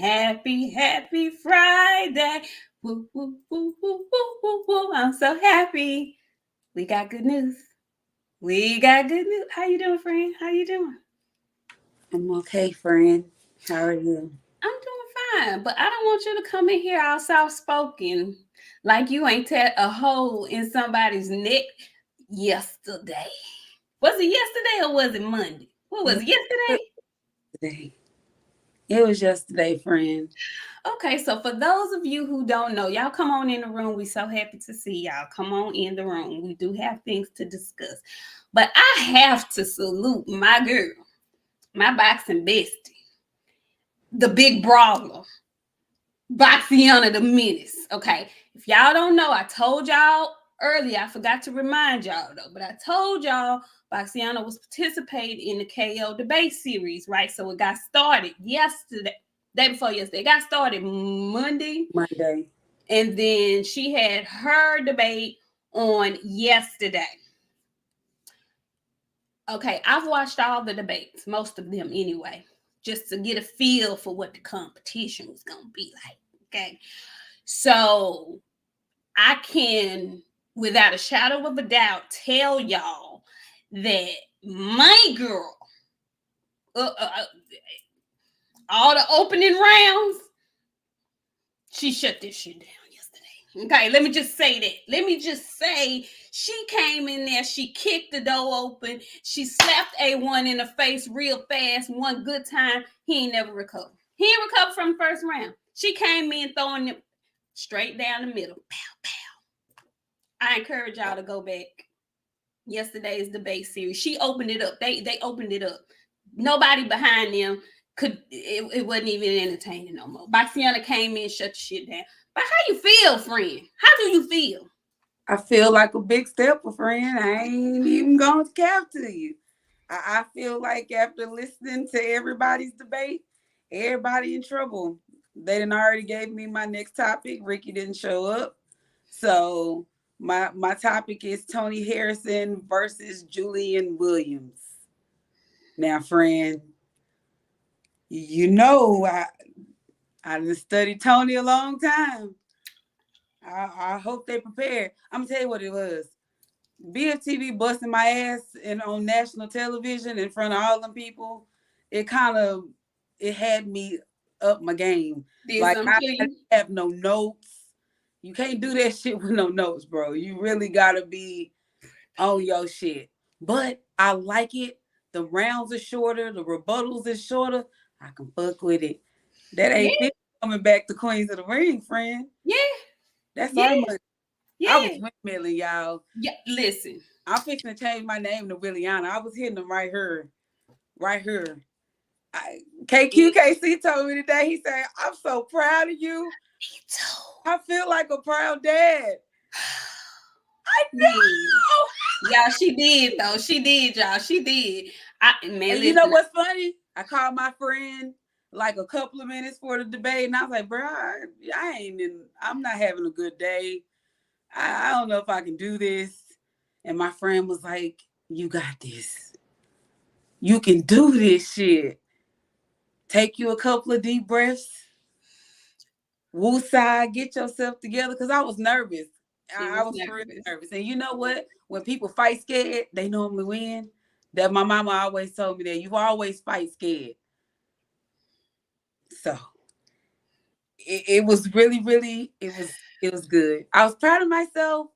happy Friday. Woo, woo, woo, woo, woo, woo, woo. I'm so happy. We got good news. We got good news. How you doing, friend? How you doing? I'm okay, friend. How are you? I'm doing fine, but I don't want you to come in here all soft spoken like you ain't tear a hole in somebody's neck yesterday. Was it yesterday or was it Monday? What was it, yesterday? Yesterday. It was yesterday, friend. Okay, so for those of you who don't know, y'all come on in the room. We so happy to see y'all. Come on in the room. We do have things to discuss. But I have to salute my girl, my boxing bestie, the big brawler, Boxiana the Menace. Okay, if y'all don't know, I told y'all earlier, I forgot to remind y'all though, but I told y'all Boxiana was participating in the KO debate series, right? So it got started yesterday, day before yesterday. It got started Monday, Monday. and then she had her debate on yesterday. Okay, I've watched all the debates, most of them anyway, just to get a feel for what the competition was going to be like. Okay, so I can, without a shadow of a doubt, tell y'all that my girl, uh, uh, uh, all the opening rounds, she shut this shit down yesterday. Okay, let me just say that. Let me just say she came in there, she kicked the door open, she slapped A1 in the face real fast, one good time. He ain't never recovered. He ain't recovered from the first round. She came in throwing them straight down the middle. Pow, pow. I encourage y'all to go back. Yesterday's debate series. She opened it up. They opened it up. Nobody behind them it wasn't even entertaining no more. Boxiana came in, shut the shit down. But how you feel, friend? How do you feel? I feel like a big stepper, friend. I ain't even going to cap to you. I feel like after listening to everybody's debate, everybody in trouble. They done already gave me my next topic. Ricky didn't show up. So my topic is Tony Harrison versus Julian Williams. Now, friend, you know I done studied Tony a long time. I hope they prepared. I'm gonna tell you what it was. BFTV busting my ass and on national television in front of all them people. It kind of it had me up my game. Did Like something I to didn't you? have no notes. You can't do that shit with no notes, bro. You really gotta be on your shit. But I like it. The rounds are shorter. The rebuttals is shorter. I can fuck with it. That Yeah, ain't 50 coming back to Queens of the Ring, friend. yeah, That's yeah, our money. I was yeah. windmilling, y'all. Yeah, listen. I'm fixing to change my name to Williana. I was hitting them right here. Right here. KQKC told me today, he said, I'm so proud of you. Me too. I feel like a proud dad. I Yeah. know. Y'all, she did though. She did, y'all. She did. Man, And you know listen. what's funny? I called my friend like a couple of minutes for the debate, and I was like, bro, I'm not having a good day. I don't know if I can do this. And my friend was like, you got this. You can do this shit. Take you a couple of deep breaths. Woosah, get yourself together. Cause I was nervous. She I was was really nervous. nervous. And you know what? When people fight scared, they normally win. That my mama always told me that you always fight scared. So it was really, really, it was good. I was proud of myself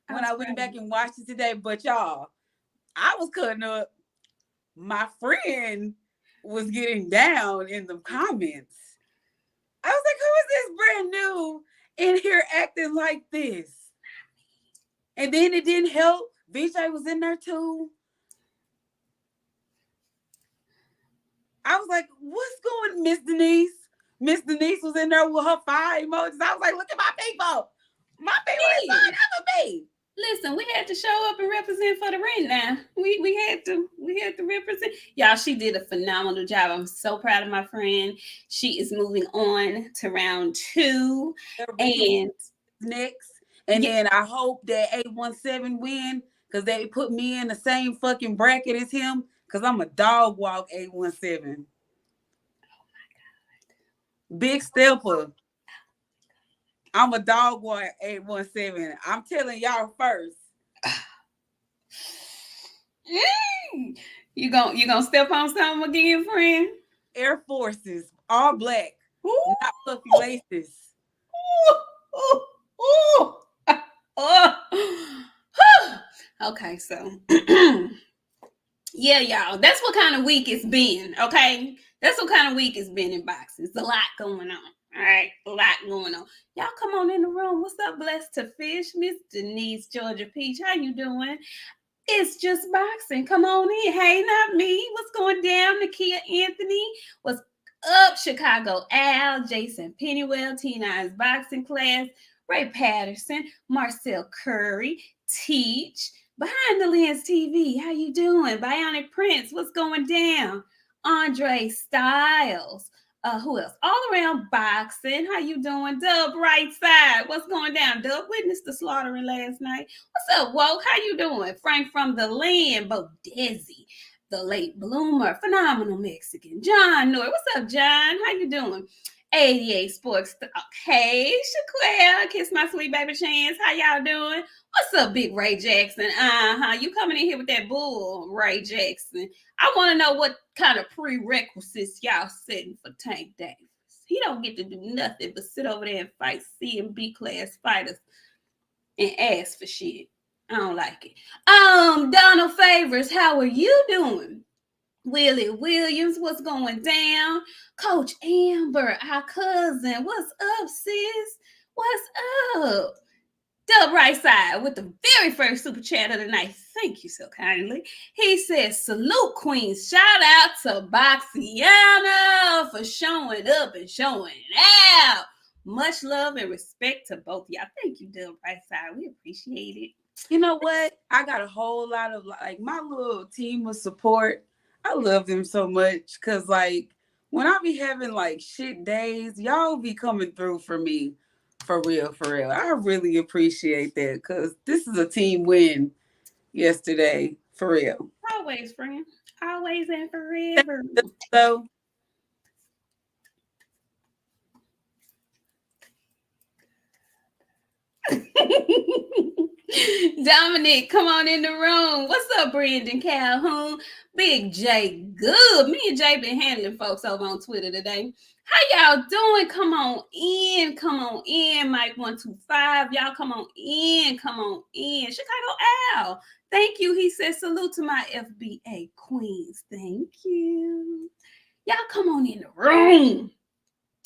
I when was I proud went of back you. and watched it today. But y'all, I was cutting up. My friend was getting down in the comments. I was like, who is this brand new in here acting like this? And then it didn't help. VJ was in there too. I was like, what's going, Miss Denise? Miss Denise was in there with her fire emojis. I was like, look at my people. My people is Yeah. signed up for me. Listen, we had to show up and represent for the rent now. We had to represent. Y'all, she did a phenomenal job. I'm so proud of my friend. She is moving on to round 2. Ricky And next. And yeah, then I hope that 817 win because they put me in the same fucking bracket as him because I'm a dog walk 817. Big stepper. I'm a dog boy 817. I'm telling y'all first. You gonna step on something again, friend? Air Forces, all black, Ooh. not puffy laces. Ooh, ooh, ooh. Oh. Okay, so yeah, y'all. That's what kind of week it's been. Okay, that's what kind of week it's been in boxing. It's a lot going on. All right, a lot going on. Y'all come on in the room. What's up, Blessed to Fish, Miss Denise, Georgia Peach? How you doing? It's just boxing. Come on in. Hey, not me. What's going down? Nakia Anthony. What's up? Chicago Al, Jason Pennywell, T9's boxing class, Ray Patterson, Marcel Curry, Teach, Behind the Lens TV. How you doing? Bionic Prince. What's going down? Andre Styles. Who else? All Around Boxing. How you doing? Dub Right Side. What's going down? Dub witnessed the slaughtering last night. What's up, Woke? How you doing? Frank from the Land. Bo Desi. The Late Bloomer. Phenomenal Mexican. John Noy. What's up, John? How you doing? 88 Sports. Hey, Shaquille. Kiss my sweet baby chance. How y'all doing? What's up, Big Ray Jackson? You coming in here with that bull, Ray Jackson. I want to know what kind of prerequisites y'all setting for Tank Davis. He don't get to do nothing but sit over there and fight C and B class fighters and ask for shit. I don't like it. Donald Favors, how are you doing? Willie Williams, what's going down? Coach Amber, our cousin, what's up, sis? What's up? Dub Right Side with the very first super chat of the night. Thank you so kindly. He says, salute Queens. Shout out to Boxiana for showing up and showing out. Much love and respect to both of y'all. Thank you, Dub Right Side. We appreciate it. You know what? I got a whole lot of like my little team of support. I love them so much because like when I be having like shit days, y'all be coming through for me. For real, for real. I really appreciate that because this is a team win yesterday. For real. Always, friend. Always and forever. So, Dominic, come on in the room. What's up, Brandon Calhoun? Big J, good. Me and Jay been handling folks over on Twitter today. How y'all doing? Come on in. Come on in. Mike 125. Y'all come on in. Come on in. Chicago Al. Thank you. He says salute to my FBA queens. Thank you. Y'all come on in the room.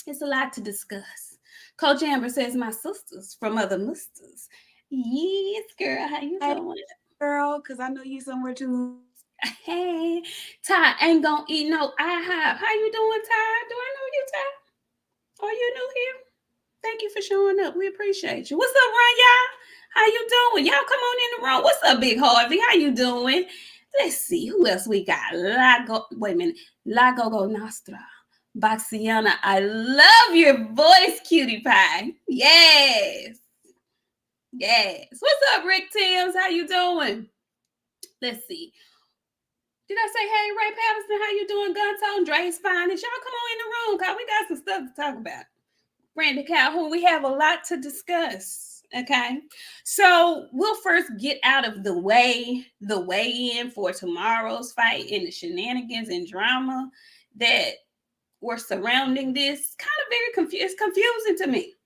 It's a lot to discuss. Coach Amber says my sisters from other misters. Yes, girl. How you doing? Girl, because I know you somewhere too. Hey, Ty ain't gonna eat no IHOP. How you doing, Ty? Do I know you, Ty? Are you new here? Thank you for showing up. We appreciate you. What's up, Ryan, y'all? How you doing? Y'all come on in the room. What's up, Big Harvey? How you doing? Let's see. Who else we got? Wait a minute. La Gogo Nostra. Boxiana, I love your voice, cutie pie. Yes. Yes. What's up, Rick Timms? How you doing? Let's see. Did I say, hey, Ray Patterson, how you doing? Gunto, Dre's finest. Y'all come on in the room, because we got some stuff to talk about. Brandon Calhoun, we have a lot to discuss, okay? So we'll first get out of the weigh-in for tomorrow's fight and the shenanigans and drama that were surrounding this. Kind of very it's confusing to me.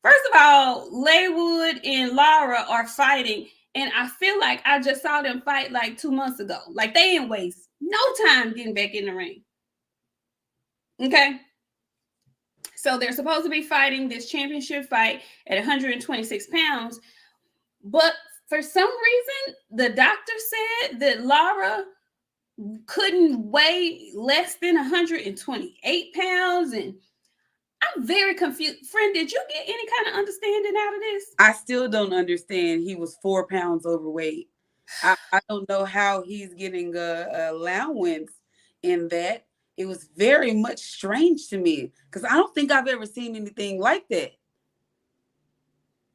First of all, Laywood and Lara are fighting, and I feel like I just saw them fight like 2 months ago. Like they didn't waste no time getting back in the ring. Okay? So they're supposed to be fighting this championship fight at 126 pounds, but for some reason, the doctor said that Lara couldn't weigh less than 128 pounds, and I'm very confused. Friend, did you get any kind of understanding out of this? I still don't understand. He was 4 pounds overweight. I don't know how he's getting a allowance in that. It was very much strange to me because I don't think I've ever seen anything like that.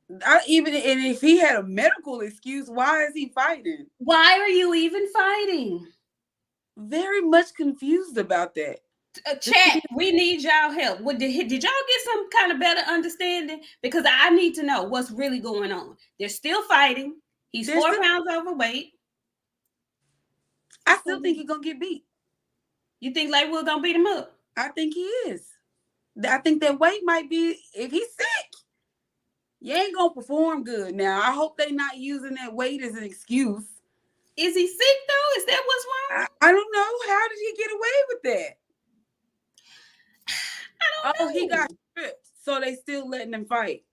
And if he had a medical excuse, why is he fighting? Why are you even fighting? Very much confused about that. Chat, we need y'all help. Did y'all get some kind of better understanding? Because I need to know what's really going on. They're still fighting. He's 4 pounds overweight. I still think he's gonna get beat. You think Laywood gonna beat him up? I think he is. I think that weight might be, if he's sick, you ain't gonna perform good. Now, I hope they not using that weight as an excuse. Is he sick though? Is that what's wrong? I don't know. How did he get away with that? I don't know. He got stripped, so they still letting him fight.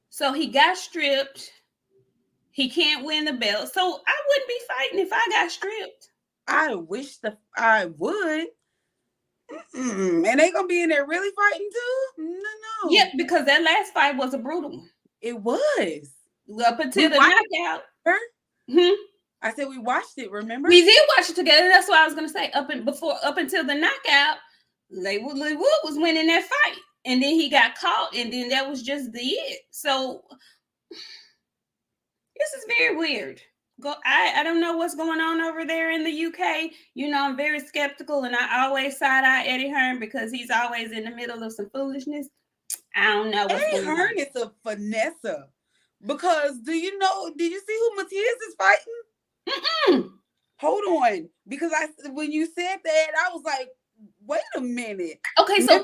So he got stripped. He can't win the belt. So I wouldn't be fighting if I got stripped. I wish I would. And they gonna be in there really fighting too? No. Yeah, because that last fight was a brutal one. It was. Up until the knockout. I said we watched it, remember? We did watch it together. That's what I was gonna say. Up until the knockout, Laywood was winning that fight. And then he got caught, and then that was just the it. So this is very weird. I don't know what's going on over there in the UK. You know, I'm very skeptical, and I always side-eye Eddie Hearn because he's always in the middle of some foolishness. I don't know what's Eddie going Hearn on. is a finesse. Because did you see who Matias is fighting? Hold on. Because when you said that, I was like, wait a minute. Okay, so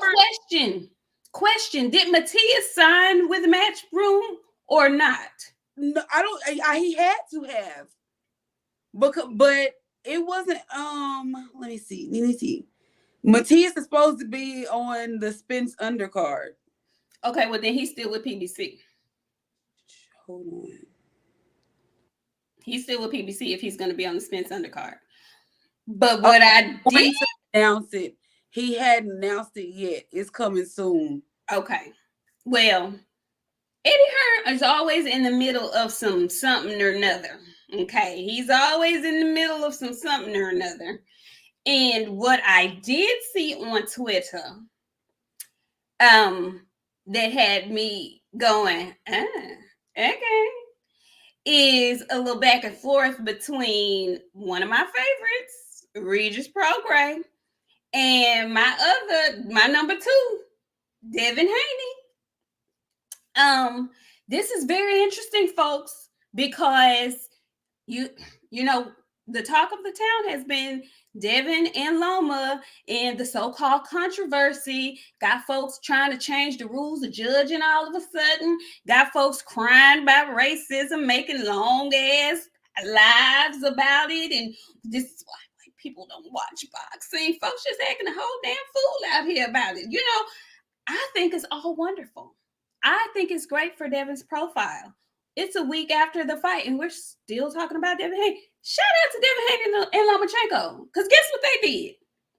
question. Did Matias sign with Matchroom or not? No, I don't. He had to have, but it wasn't. Let me see. Matias is supposed to be on the Spence undercard. Okay, well then he's still with PBC. Hold on. He's still with PBC if he's going to be on the Spence undercard. But what I did announce it. He hadn't announced it yet. It's coming soon. Okay. Well, Eddie Hearn is always in the middle of something or another. Okay. He's always in the middle of something or another. And what I did see on Twitter, that had me going, okay, is a little back and forth between one of my favorites, Regis Prograis, and my number 2, Devin Haney. This is very interesting, folks, because you know, the talk of the town has been Devin and Loma and the so-called controversy. Got folks trying to change the rules of judging all of a sudden. Got folks crying about racism, making long-ass lives about it. And this is why people don't watch boxing. Folks just acting a whole damn fool out here about it. You know, I think it's all wonderful. I think it's great for Devin's profile. It's a week after the fight, and we're still talking about Devin Haney. Shout out to Devin Haney and Lomachenko, because guess what they did?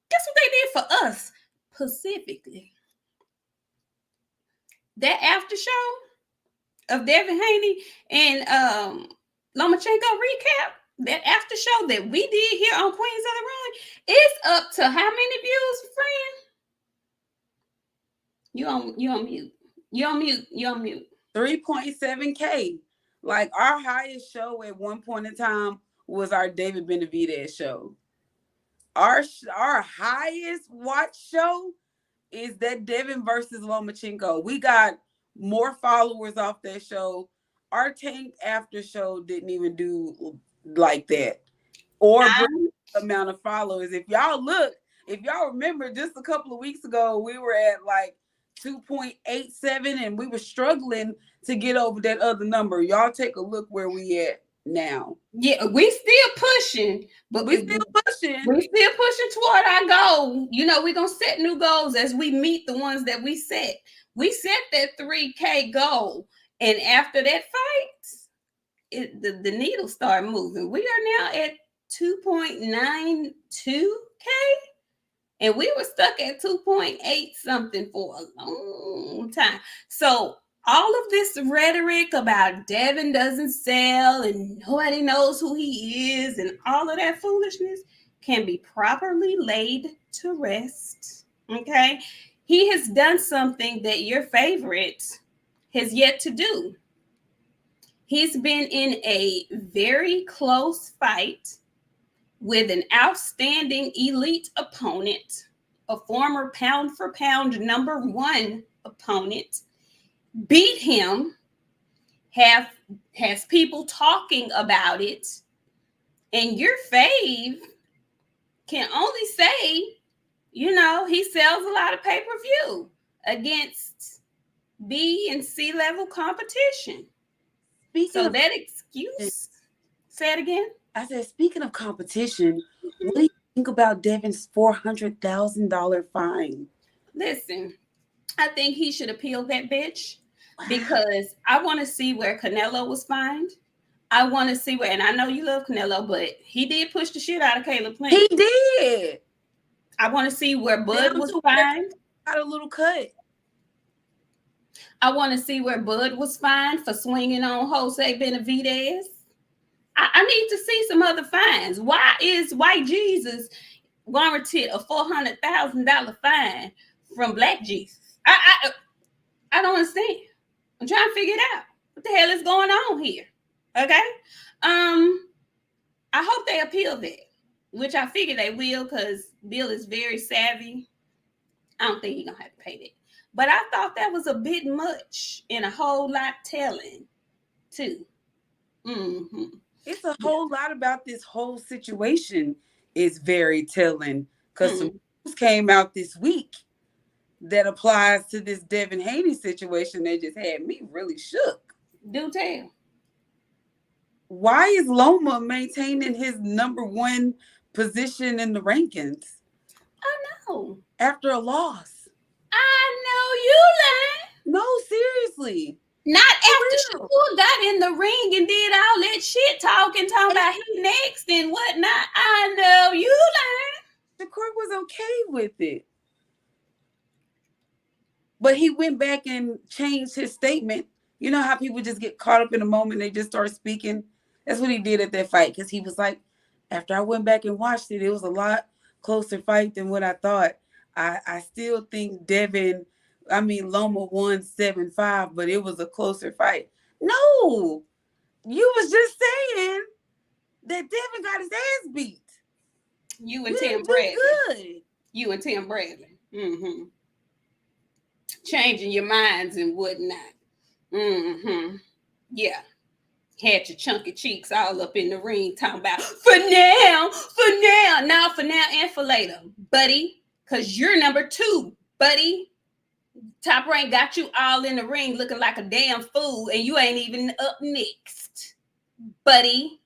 Guess what they did for us specifically? That after show of Devin Haney and Lomachenko recap, that after show that we did here on Queens of the Run, it's up to how many views, friend? You on mute. You on mute. 3.7K. Like our highest show at one point in time was our David Benavidez show. Our highest watch show is that Devin versus Lomachenko. We got more followers off that show. Our Tank after show didn't even do like that, or amount of followers. If y'all remember, just a couple of weeks ago, we were at like 2.87, and we were struggling to get over that other number. Y'all take a look where we at now. Yeah, we still pushing, but we still pushing toward our goal. You know, we're gonna set new goals as we meet the ones that we set. We set that 3K goal, and after that fight, the needle started moving. We are now at 2.92K. And we were stuck at 2.8 something for a long time. So all of this rhetoric about Devin doesn't sell and nobody knows who he is and all of that foolishness can be properly laid to rest. Okay? He has done something that your favorite has yet to do. He's been in a very close fight with an outstanding elite opponent a former pound for pound number one opponent, beat him, has people talking about it, and your fave can only say, he sells a lot of pay-per-view against B and C level competition. So that excuse, say it again. I said, speaking of competition, what do you think about Devin's $400,000 fine? Listen, I think he should appeal that bitch because I want to see where Canelo was fined. I want to see where, and I know you love Canelo, but he did push the shit out of Caleb Plant. He did. I want to see where Bud was fined. Got a little cut. I want to see where Bud was fined for swinging on Jose Benavidez. I need to see some other fines. Why is White Jesus warranted a $400,000 fine from Black Jesus? I don't understand. I'm trying to figure it out. What the hell is going on here? Okay. I hope they appeal that, which I figure they will because Bill is very savvy. I don't think he's gonna have to pay that. But I thought that was a bit much and a whole lot telling, too. Mm-hmm. It's a whole lot about this whole situation is very telling because some news came out this week that applies to this Devin Haney situation that just had me really shook. Do tell. Why is Loma maintaining his number one position in the rankings? I know. After a loss. I know you lying. No, seriously. Not after Shakur got in the ring and did all that shit talking about he next and whatnot. I know you lying. Shakur was okay with it. But he went back and changed his statement. You know how people just get caught up in a moment, they just start speaking? That's what he did at that fight. Because he was like, after I went back and watched it, it was a lot closer fight than what I thought. I still think Loma won 7-5, but it was a closer fight. No, you was just saying that Devin got his ass beat. You and Tim Bradley. Good. You and Tim Bradley. Mm-hmm. Changing your minds and whatnot. Mm-hmm. Yeah. Had your chunky cheeks all up in the ring talking about for now, and for later, buddy. Because you're number 2, buddy. Top Rank got you all in the ring looking like a damn fool, and you ain't even up next, buddy.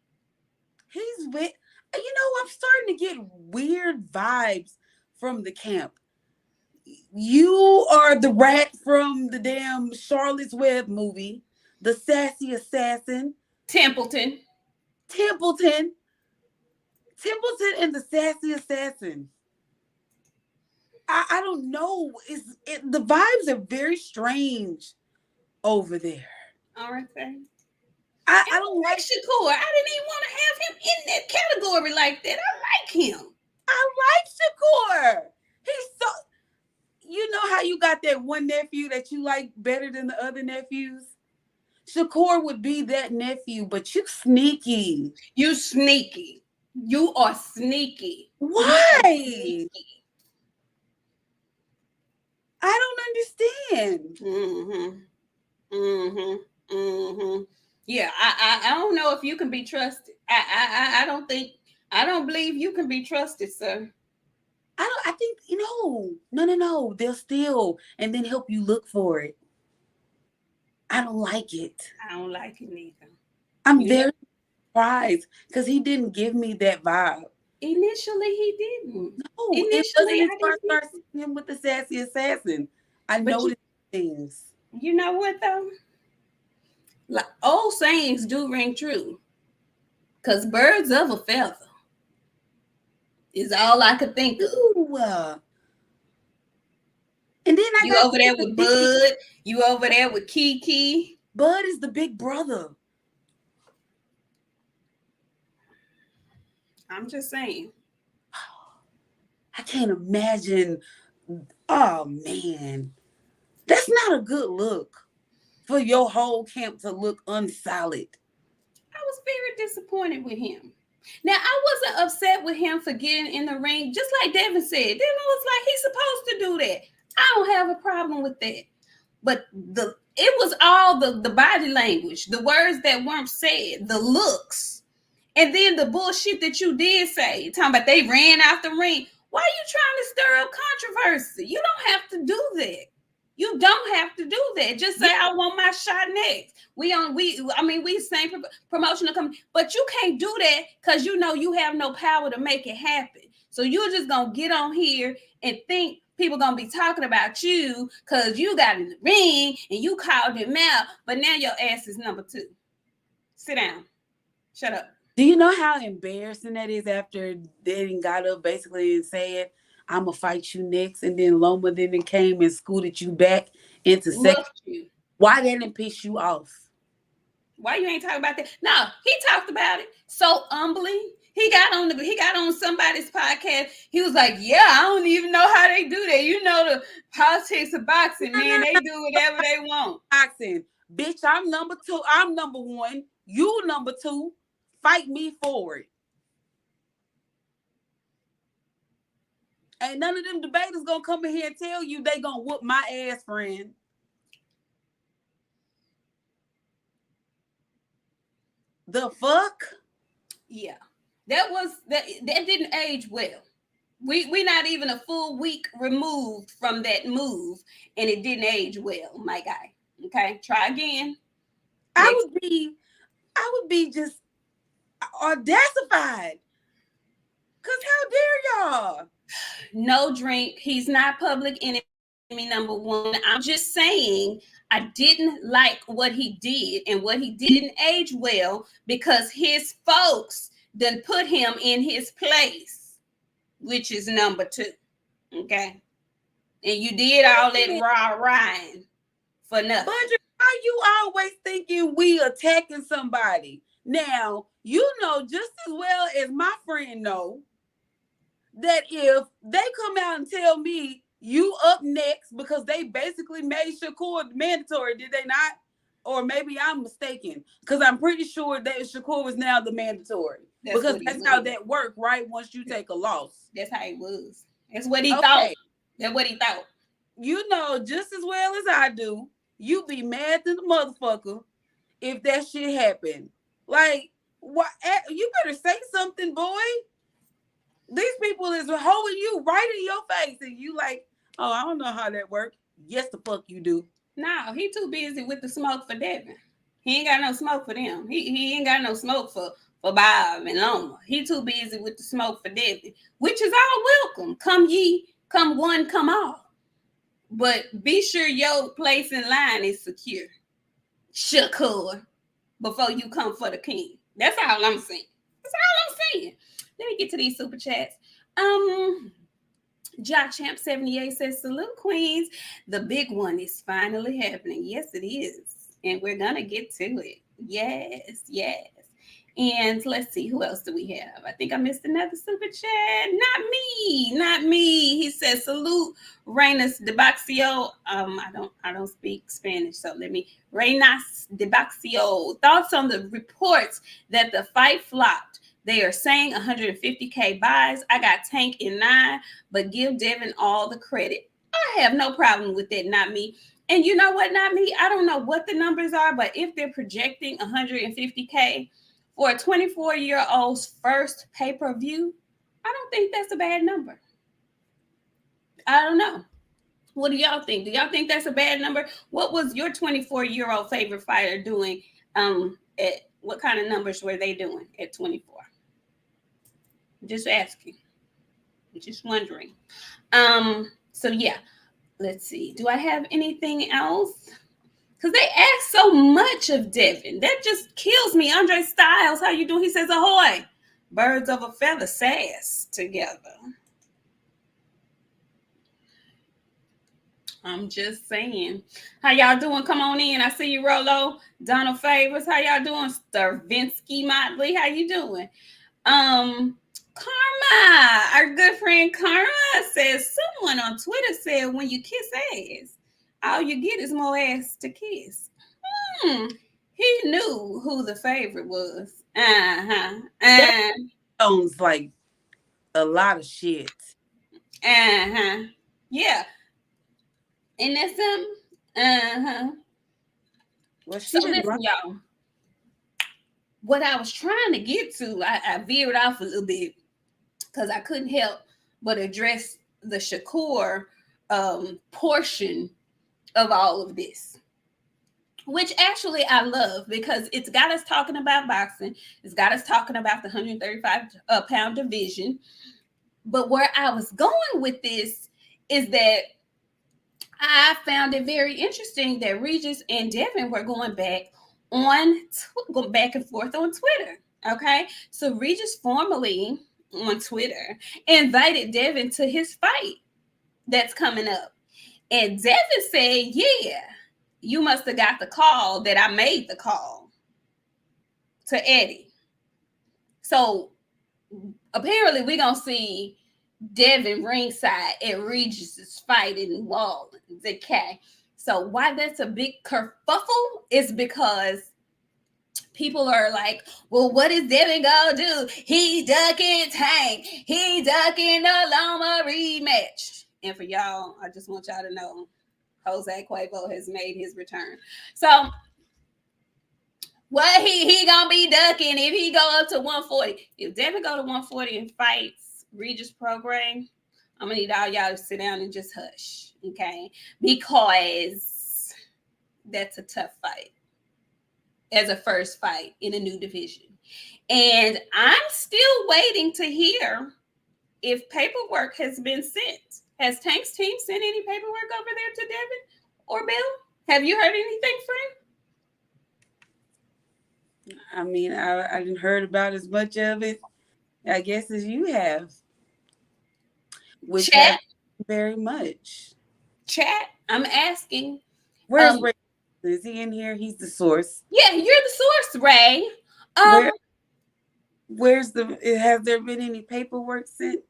He's with, I'm starting to get weird vibes from the camp. You are the rat from the damn Charlotte's Web movie, the sassy assassin. Templeton and the sassy assassin. I don't know. The vibes are very strange over there. All right, then. I don't like Shakur. I didn't even want to have him in that category like that. I like him. I like Shakur. He's so. You know how you got that one nephew that you like better than the other nephews? Shakur would be that nephew, but you sneaky. You sneaky. You are sneaky. Why? Sneaky. I don't understand. Yeah, I don't know if you can be trusted. I don't believe you can be trusted, sir. I think, no. They'll steal and then help you look for it. I don't like it. I don't like it neither. I'm very surprised because he didn't give me that vibe. Initially, he didn't. No, initially, I started seeing him with the sassy assassin. I noticed things. You know what, though? Like, old sayings do ring true. Because birds of a feather is all I could think of. Ooh, and then you over there with Bud. You over there with Kiki. Bud is the big brother. I'm just saying. I can't imagine. Oh, man. That's not a good look for your whole camp to look unsolid. I was very disappointed with him. Now, I wasn't upset with him for getting in the ring, just like Devin said. Devin was like, he's supposed to do that. I don't have a problem with that. But it was all the body language, the words that weren't said, the looks, and then the bullshit that you did say. Talking about they ran out the ring. Why are you trying to stir up controversy? You don't have to do that. You don't have to do that. Just say, I want my shot next. We same promotional company, but you can't do that because you know you have no power to make it happen. So you're just gonna get on here and think people gonna be talking about you because you got in the ring and you called him out, but now your ass is number 2. Sit down. Shut up. Do you know how embarrassing that is after Devin got up basically and said, I'm going to fight you next, and then Loma then came and scooted you back into second? Why didn't it piss you off? Why you ain't talking about that? No, he talked about it so humbly. He got on somebody's podcast. He was like, yeah, I don't even know how they do that. You know the politics of boxing, man. They do whatever they want. Boxing. Bitch, I'm number 2. I'm number 1. You number 2. Fight me for it. Ain't none of them debaters gonna come in here and tell you they gonna whoop my ass, friend. The fuck? Yeah. That didn't age well. We not even a full week removed from that move, and it didn't age well, my guy. Okay, try again. I would be just audacified. Cause how dare y'all? No drink. He's not public enemy number 1. I'm just saying I didn't like what he did, and what he didn't age well because his folks done put him in his place, which is number 2. Okay. And you did all that rah-rahing for nothing. But why you always thinking we attacking somebody? Now, you know just as well as my friend know that if they come out and tell me you up next because they basically made Shakur mandatory, did they not? Or maybe I'm mistaken because I'm pretty sure that Shakur was now the mandatory. Because that's how that worked, right? Once you take a loss. That's how it was. That's what he thought. That's what he thought. You know just as well as I do, you be mad to the motherfucker if that shit happened. Like, what? You better say something, boy. These people is holding you right in your face, and you like, oh, I don't know how that works. Yes, the fuck you do. No, he too busy with the smoke for Devin. He ain't got no smoke for them. He ain't got no smoke for Bob and Loma. He too busy with the smoke for Devin, which is all welcome. Come ye, come one, come all. But be sure your place in line is secure. Shakur, before you come for the king. That's all I'm saying. That's all I'm saying. Let me get to these super chats. Jock Champ 78 says, salute queens. The big one is finally happening. Yes, it is. And we're going to get to it. Yes, yes. And let's see, who else do we have? I think I missed another super chat. Not me. He says, salute Reynas de Baxio. I don't speak Spanish, so let me. Reynas de Baxio. Thoughts on the reports that the fight flopped. They are saying 150K buys. I got Tank in 9, but give Devin all the credit. I have no problem with that, not me. And you know what, not me? I don't know what the numbers are, but if they're projecting 150K for a 24-year-old's first pay-per-view, I don't think that's a bad number. I don't know. What do y'all think? Do y'all think that's a bad number? What was your 24-year-old favorite fighter doing? What kind of numbers were they doing at 24? Just asking. Just wondering. So yeah, let's see. Do I have anything else? Because they ask so much of Devin. That just kills me. Andre Styles, how you doing? He says, ahoy. Birds of a feather sass together. I'm just saying. How y'all doing? Come on in. I see you, Rolo. Donald Favors. How y'all doing? Stravinsky Motley. How you doing? Karma, our good friend Karma says, someone on Twitter said when you kiss ass, all you get is more ass to kiss. He knew who the favorite was. That sounds like a lot of shit. Yeah. And that's something. Well, So she didn't run. listen, y'all. What I was trying to get to, I veered off a little bit because I couldn't help but address the Shakur portion of all of this, which actually I love because it's got us talking about boxing. It's got us talking about the 135-pound division. But where I was going with this is that I found it very interesting that Regis and Devin were going back and forth on Twitter. Okay, so Regis formally on Twitter invited Devin to his fight that's coming up, and Devin said, "Yeah, you must have got the call that I made the call to Eddie." So apparently, we're gonna see Devin ringside at Regis's fight in New Orleans. Okay. So why that's a big kerfuffle is because people are like, well, what is Devin gonna do? He ducking Tank. He ducking the Loma rematch. And for y'all, I just want y'all to know Jose Cuervo has made his return. So what he gonna be ducking if he go up to 140? If Devin go to 140 and fights Regis Prograis, I'm gonna need all y'all to sit down and just hush, okay? Because that's a tough fight as a first fight in a new division. And I'm still waiting to hear if paperwork has been sent. Has Tank's team sent any paperwork over there to Devin or Bill? Have you heard anything, friend? I mean, I didn't heard about as much of it, I guess, as you have, which have Chat, very much. chat. I'm asking. Where's Ray? Is he in here? He's the source. Yeah, you're the source, Ray. Where's the? Has there been any paperwork sent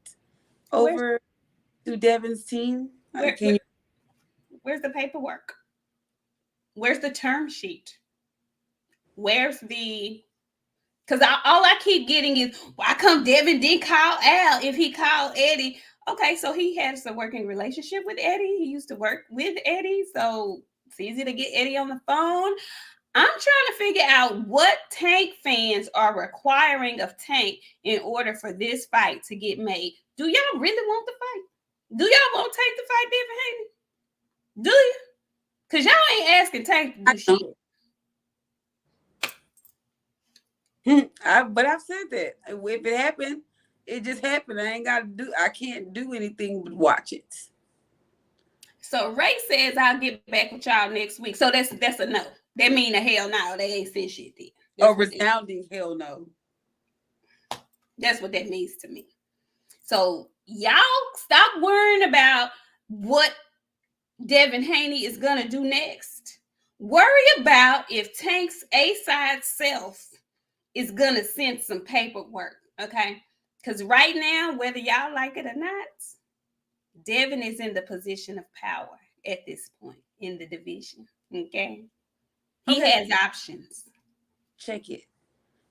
over to Devin's team? Where's the paperwork? Where's the term sheet? Where's the? Because all I keep getting is, why come Devin didn't call Al if he called Eddie? Okay, so he has a working relationship with Eddie. He used to work with Eddie, so it's easy to get Eddie on the phone. I'm trying to figure out what Tank fans are requiring of Tank in order for this fight to get made. Do y'all really want the fight? Do y'all want Tank to fight Devin Haney? Do you? Because y'all ain't asking Tank to do shit. But I've said that if it happened, it just happened. I can't do anything but watch it. So Ray says I'll get back with y'all next week. So that's a no. That mean a hell no. They ain't said shit then. A resounding hell no. That's what that means to me. So y'all stop worrying about what Devin Haney is gonna do next. Worry about if Tank's A-side self is gonna send some paperwork, okay? Because right now, whether y'all like it or not, Devin is in the position of power at this point in the division, okay? He has options. Check it.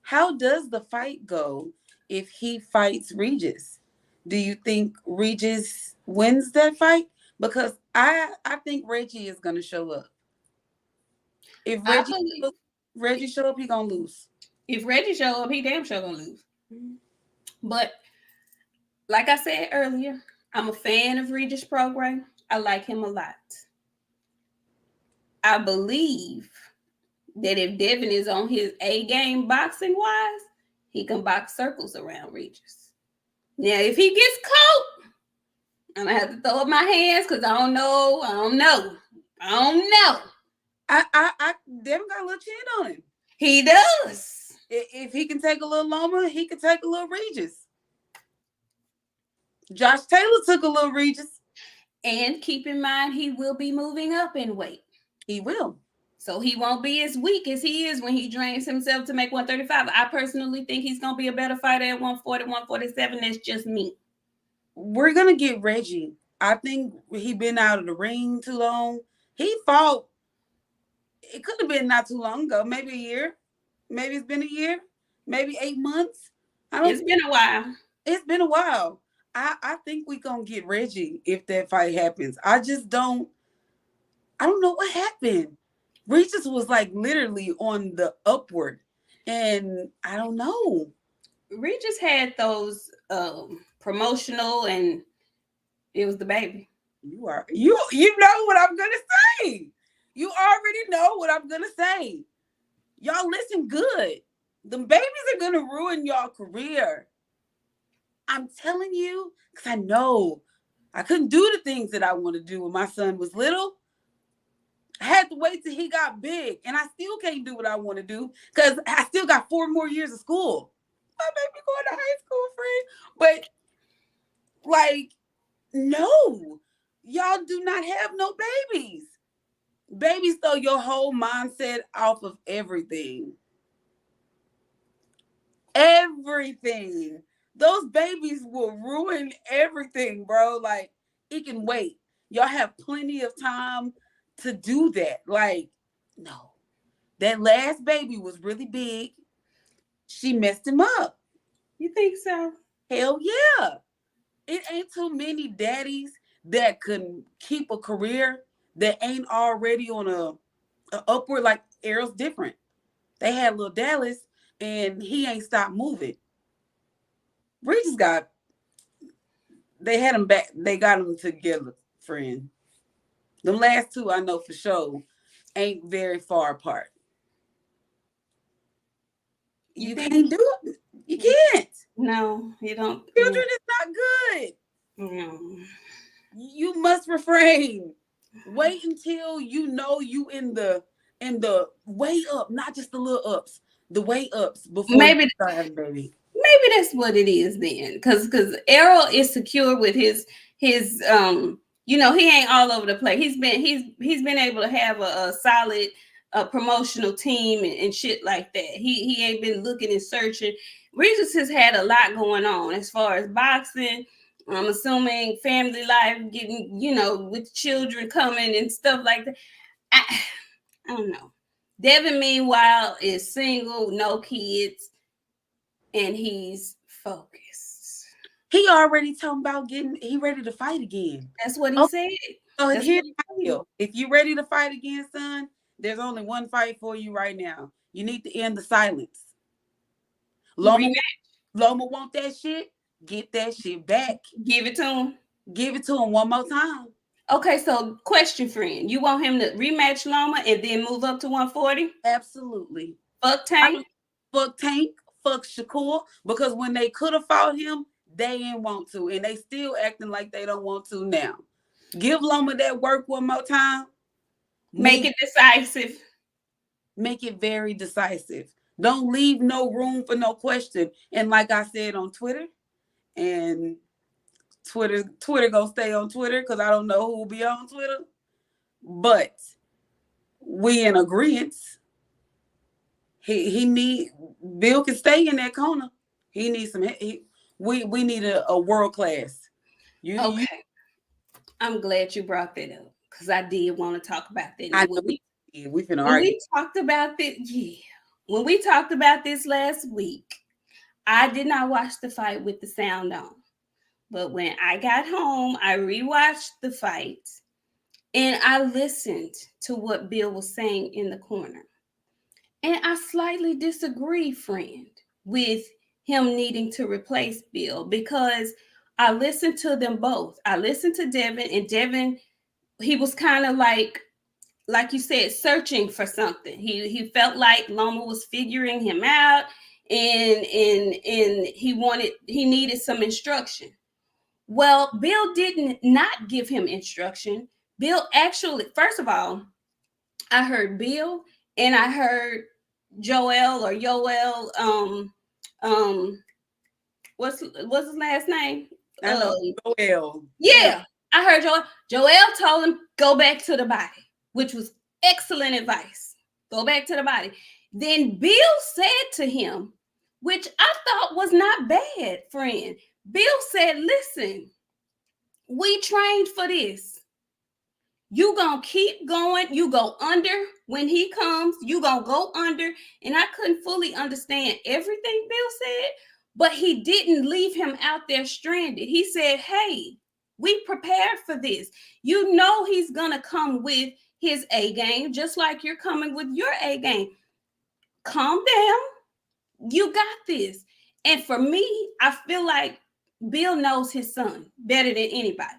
How does the fight go if he fights Regis? Do you think Regis wins that fight? Because I think Reggie is going to show up. If Reggie show up, he going to lose. If Reggie show up, he damn sure going to lose. Mm-hmm. But like I said earlier, I'm a fan of Regis Prograis. I like him a lot. I believe that if Devin is on his A game boxing wise, he can box circles around Regis. Now, if he gets caught, I'm gonna have to throw up my hands because I don't know. Devin got a little chin on him. He does. If he can take a little Loma, he can take a little Regis. Josh Taylor took a little Regis. And keep in mind, he will be moving up in weight. He will. So he won't be as weak as he is when he drains himself to make 135. I personally think he's going to be a better fighter at 140, 147. That's just me. We're going to get Reggie. I think he been out of the ring too long. He fought it could have been not too long ago, maybe a year. Maybe it's been a year, maybe 8 months. It's been a while. It's been a while. I think we gonna get Reggie if that fight happens. I don't know what happened. Regis was like literally on the upward. And I don't know. Regis had those promotional, and it was the baby. You know what I'm gonna say. You already know what I'm gonna say. Y'all listen good. The babies are gonna ruin y'all career. I'm telling you, because I know I couldn't do the things that I want to do when my son was little. I had to wait till he got big, and I still can't do what I want to do because I still got 4 more years of school. My baby going to high school, friend. But like, no, y'all do not have no babies. Babies throw your whole mindset off of everything. Everything. Those babies will ruin everything, bro. Like, it can wait. Y'all have plenty of time to do that. Like, no. That last baby was really big. She messed him up. You think so? Hell yeah. It ain't too many daddies that can keep a career that ain't already on a upward. Like, Errol's different. They had little Dallas, and he ain't stopped moving. Regis they had him back. They got him together, friend. The last two I know for sure ain't very far apart. You can't do it. You can't. No, you don't. Children is not good. No. You must refrain. Wait until you know you in the way up, not just the little ups, the way ups before Maybe you start having baby. Maybe that's what it is then, because Errol is secure with his you know, he ain't all over the place. He's been able to have a solid promotional team and shit like that. He ain't been looking and searching. Regis has had a lot going on as far as boxing. I'm assuming family life, getting, you know, with children coming and stuff like that. I don't know. Devin, meanwhile, is single, no kids, and he's focused. He already talking about he ready to fight again. That's what he said. So here's my deal. If you're ready to fight again, son, there's only one fight for you right now. You need to end the silence. Loma want that shit. Get that shit back. Give it to him. Give it to him one more time. Okay, so question, friend. You want him to rematch Loma and then move up to 140? Absolutely. Fuck Tank? Fuck Tank. Fuck Shakur. Because when they could have fought him, they didn't want to. And they still acting like they don't want to now. Give Loma that work one more time. Make it decisive. Make it very decisive. Don't leave no room for no question. And like I said on Twitter, and Twitter gonna stay on Twitter because I don't know who will be on Twitter, but we in agreement. Bill can stay in that corner. He needs some. We need a world class. Okay. I'm glad you brought that up because I did want to talk about that. When we talked about this, when we talked about this last week, I did not watch the fight with the sound on. But when I got home, I rewatched the fight and I listened to what Bill was saying in the corner. And I slightly disagree, friend, with him needing to replace Bill because I listened to them both. I listened to Devin, and Devin, he was kind of like you said, searching for something. He felt like Loma was figuring him out, and he needed some instruction. Well, Bill didn't not give him instruction. Bill actually, first of all, I heard Bill and I heard Yoel, what's his last name? Joel. Yeah, I heard Joel. Joel told him, go back to the body, which was excellent advice. Go back to the body. Then Bill said to him, which I thought was not bad, friend. Bill said, listen, we trained for this. You gonna keep going. You go under when he comes. You gonna go under. And I couldn't fully understand everything Bill said, but he didn't leave him out there stranded. He said, hey, we prepared for this. You know he's gonna come with his A game, just like you're coming with your A game. Calm down. You got this. And for me, I feel like Bill knows his son better than anybody.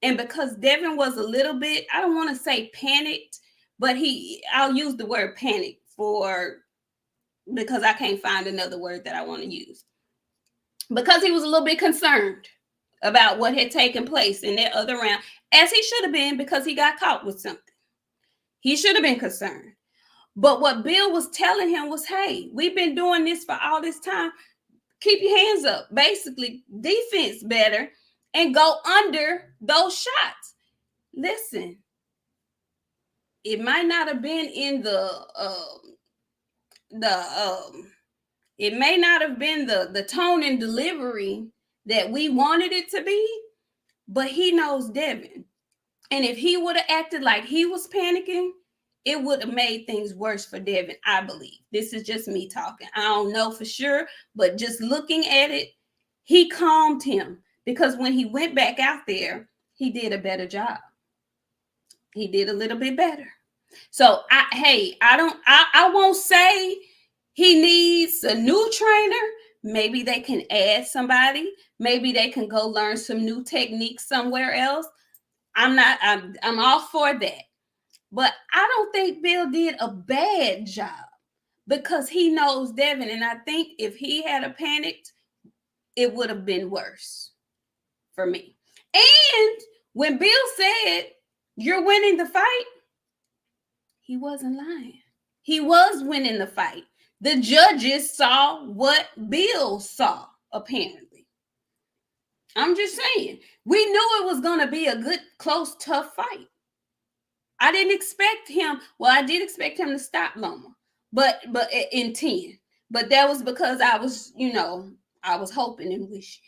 And because Devin was a little bit, I don't want to say panicked, but I'll use the word panic because I can't find another word that I want to use. Because he was a little bit concerned about what had taken place in that other round, as he should have been, because he got caught with something. He should have been concerned. But what Bill was telling him was, hey, we've been doing this for all this time. Keep your hands up. Basically, defense better and go under those shots. Listen, it might not have been in it may not have been the tone and delivery that we wanted it to be, but he knows Devin. And if he would have acted like he was panicking, it would have made things worse for Devin, I believe. This is just me talking. I don't know for sure, but just looking at it, he calmed him because when he went back out there, he did a better job. He did a little bit better. So I won't say he needs a new trainer. Maybe they can add somebody. Maybe they can go learn some new techniques somewhere else. I'm all for that. But I don't think Bill did a bad job because he knows Devin. And I think if he had a panicked, it would have been worse for me. And when Bill said, you're winning the fight, he wasn't lying. He was winning the fight. The judges saw what Bill saw, apparently. I'm just saying. We knew it was going to be a good, close, tough fight. I didn't expect him. Well, I did expect him to stop Loma, but in 10. But that was because I was, I was hoping and wishing.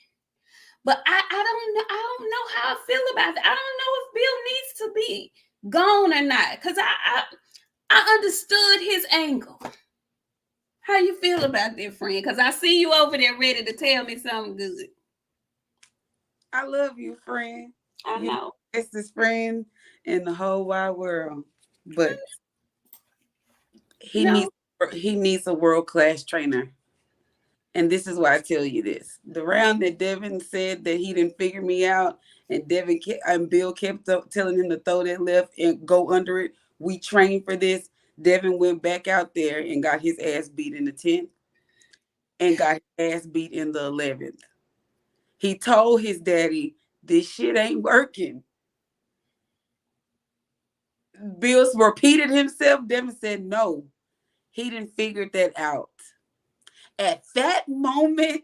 But I don't know how I feel about that. I don't know if Bill needs to be gone or not, because I understood his angle. How you feel about that, friend? Because I see you over there ready to tell me something good. I love you, friend. I know. It's this friend in the whole wide world, but he needs a world-class trainer. And this is why I tell you this. The round that Devin said that he didn't figure me out, and Bill kept telling him to throw that left and go under it. We trained for this. Devin went back out there and got his ass beat in the 10th and got his ass beat in the 11th. He told his daddy, this shit ain't working. Bill repeated himself. Devin said no. He didn't figure that out. At that moment,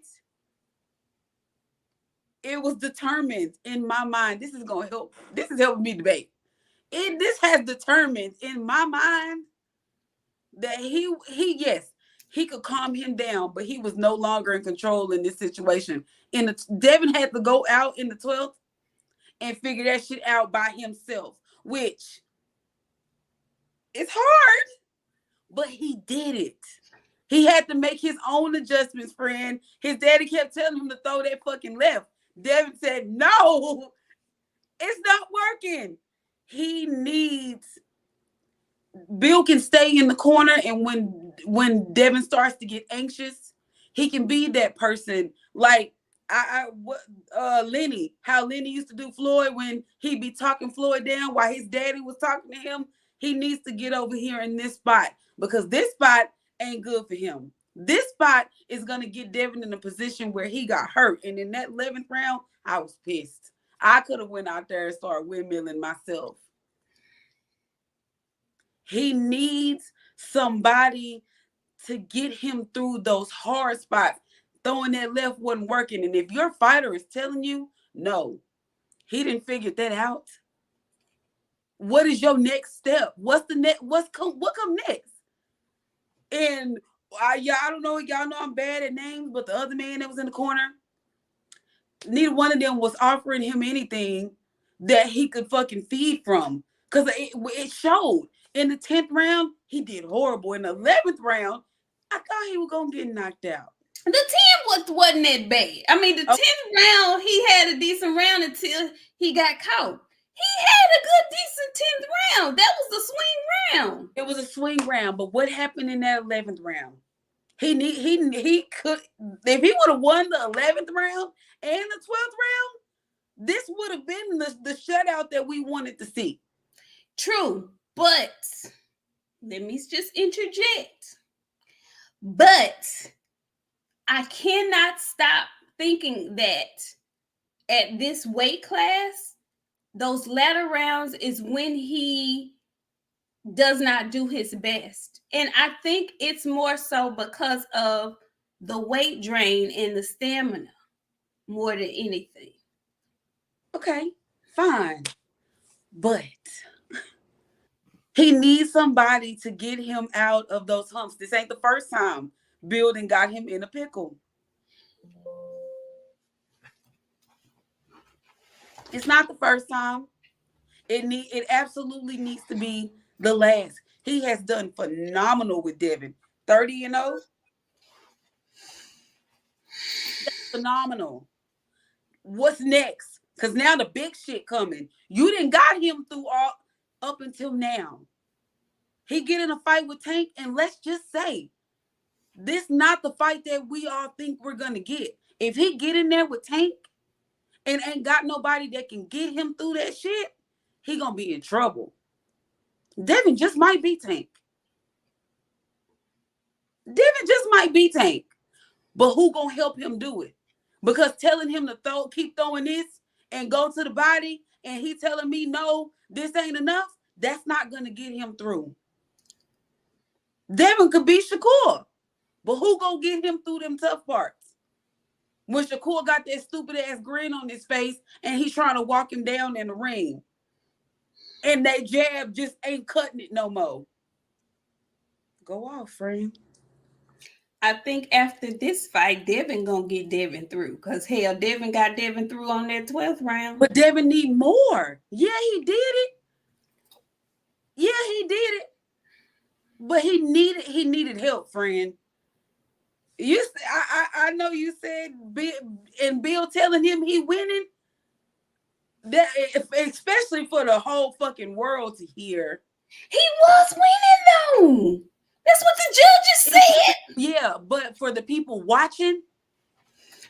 it was determined in my mind. This is going to help. This is helping me debate. This has determined in my mind that he could calm him down, but he was no longer in control in this situation. Devin had to go out in the 12th and figure that shit out by himself, which is hard, but he did it. He had to make his own adjustments, friend. His daddy kept telling him to throw that fucking left. Devin said, no, it's not working. Bill can stay in the corner, and when Devin starts to get anxious, he can be that person. Like Lenny, how Lenny used to do Floyd when he'd be talking Floyd down while his daddy was talking to him. He needs to get over here in this spot because this spot ain't good for him. This spot is going to get Devin in a position where he got hurt. And in that 11th round, I was pissed. I could have went out there and started windmilling myself. He needs somebody to get him through those hard spots. Throwing that left wasn't working. And if your fighter is telling you, no, he didn't figure that out. What is your next step? What come next? And I don't know. Y'all know I'm bad at names, but the other man that was in the corner, neither one of them was offering him anything that he could fucking feed from. Because it showed. In the 10th round, he did horrible. In the 11th round, I thought he was going to get knocked out. The 10 wasn't that bad. I mean, the 10th round, he had a decent round until he got caught. He had a good, decent 10th round. That was the swing round. It was a swing round, but what happened in that 11th round? He could, if he would have won the 11th round and the 12th round, this would have been the shutout that we wanted to see. True, but let me just interject. But I cannot stop thinking that at this weight class, those latter rounds is when he does not do his best. And I think it's more so because of the weight drain and the stamina more than anything. Okay, fine. But he needs somebody to get him out of those humps. This ain't the first time Bill done got him in a pickle. It's not the first time. It absolutely needs to be the last. He has done phenomenal with Devin. 30-0. That's phenomenal. What's next? Because now the big shit coming. You didn't got him through all up until now. He get in a fight with Tank, and let's just say, this not the fight that we all think we're gonna get. If he get in there with Tank and ain't got nobody that can get him through that shit, he gonna be in trouble. Devin just might be Tank. Devin just might be Tank. But who gonna help him do it? Because telling him to keep throwing this and go to the body, and he telling me, no, this ain't enough, that's not gonna get him through. Devin could be Shakur, but who gonna get him through them tough parts? When Shakur got that stupid ass grin on his face and he's trying to walk him down in the ring, and that jab just ain't cutting it no more. Go off, friend. I think after this fight, Devin gonna get Devin through. Because hell, Devin got Devin through on that 12th round. But Devin need more. Yeah, he did it. Yeah, he did it. But he needed help, friend. I know you said Bill telling him he winning. That especially for the whole fucking world to hear. He was winning though. That's what the judges said. Yeah, but for the people watching,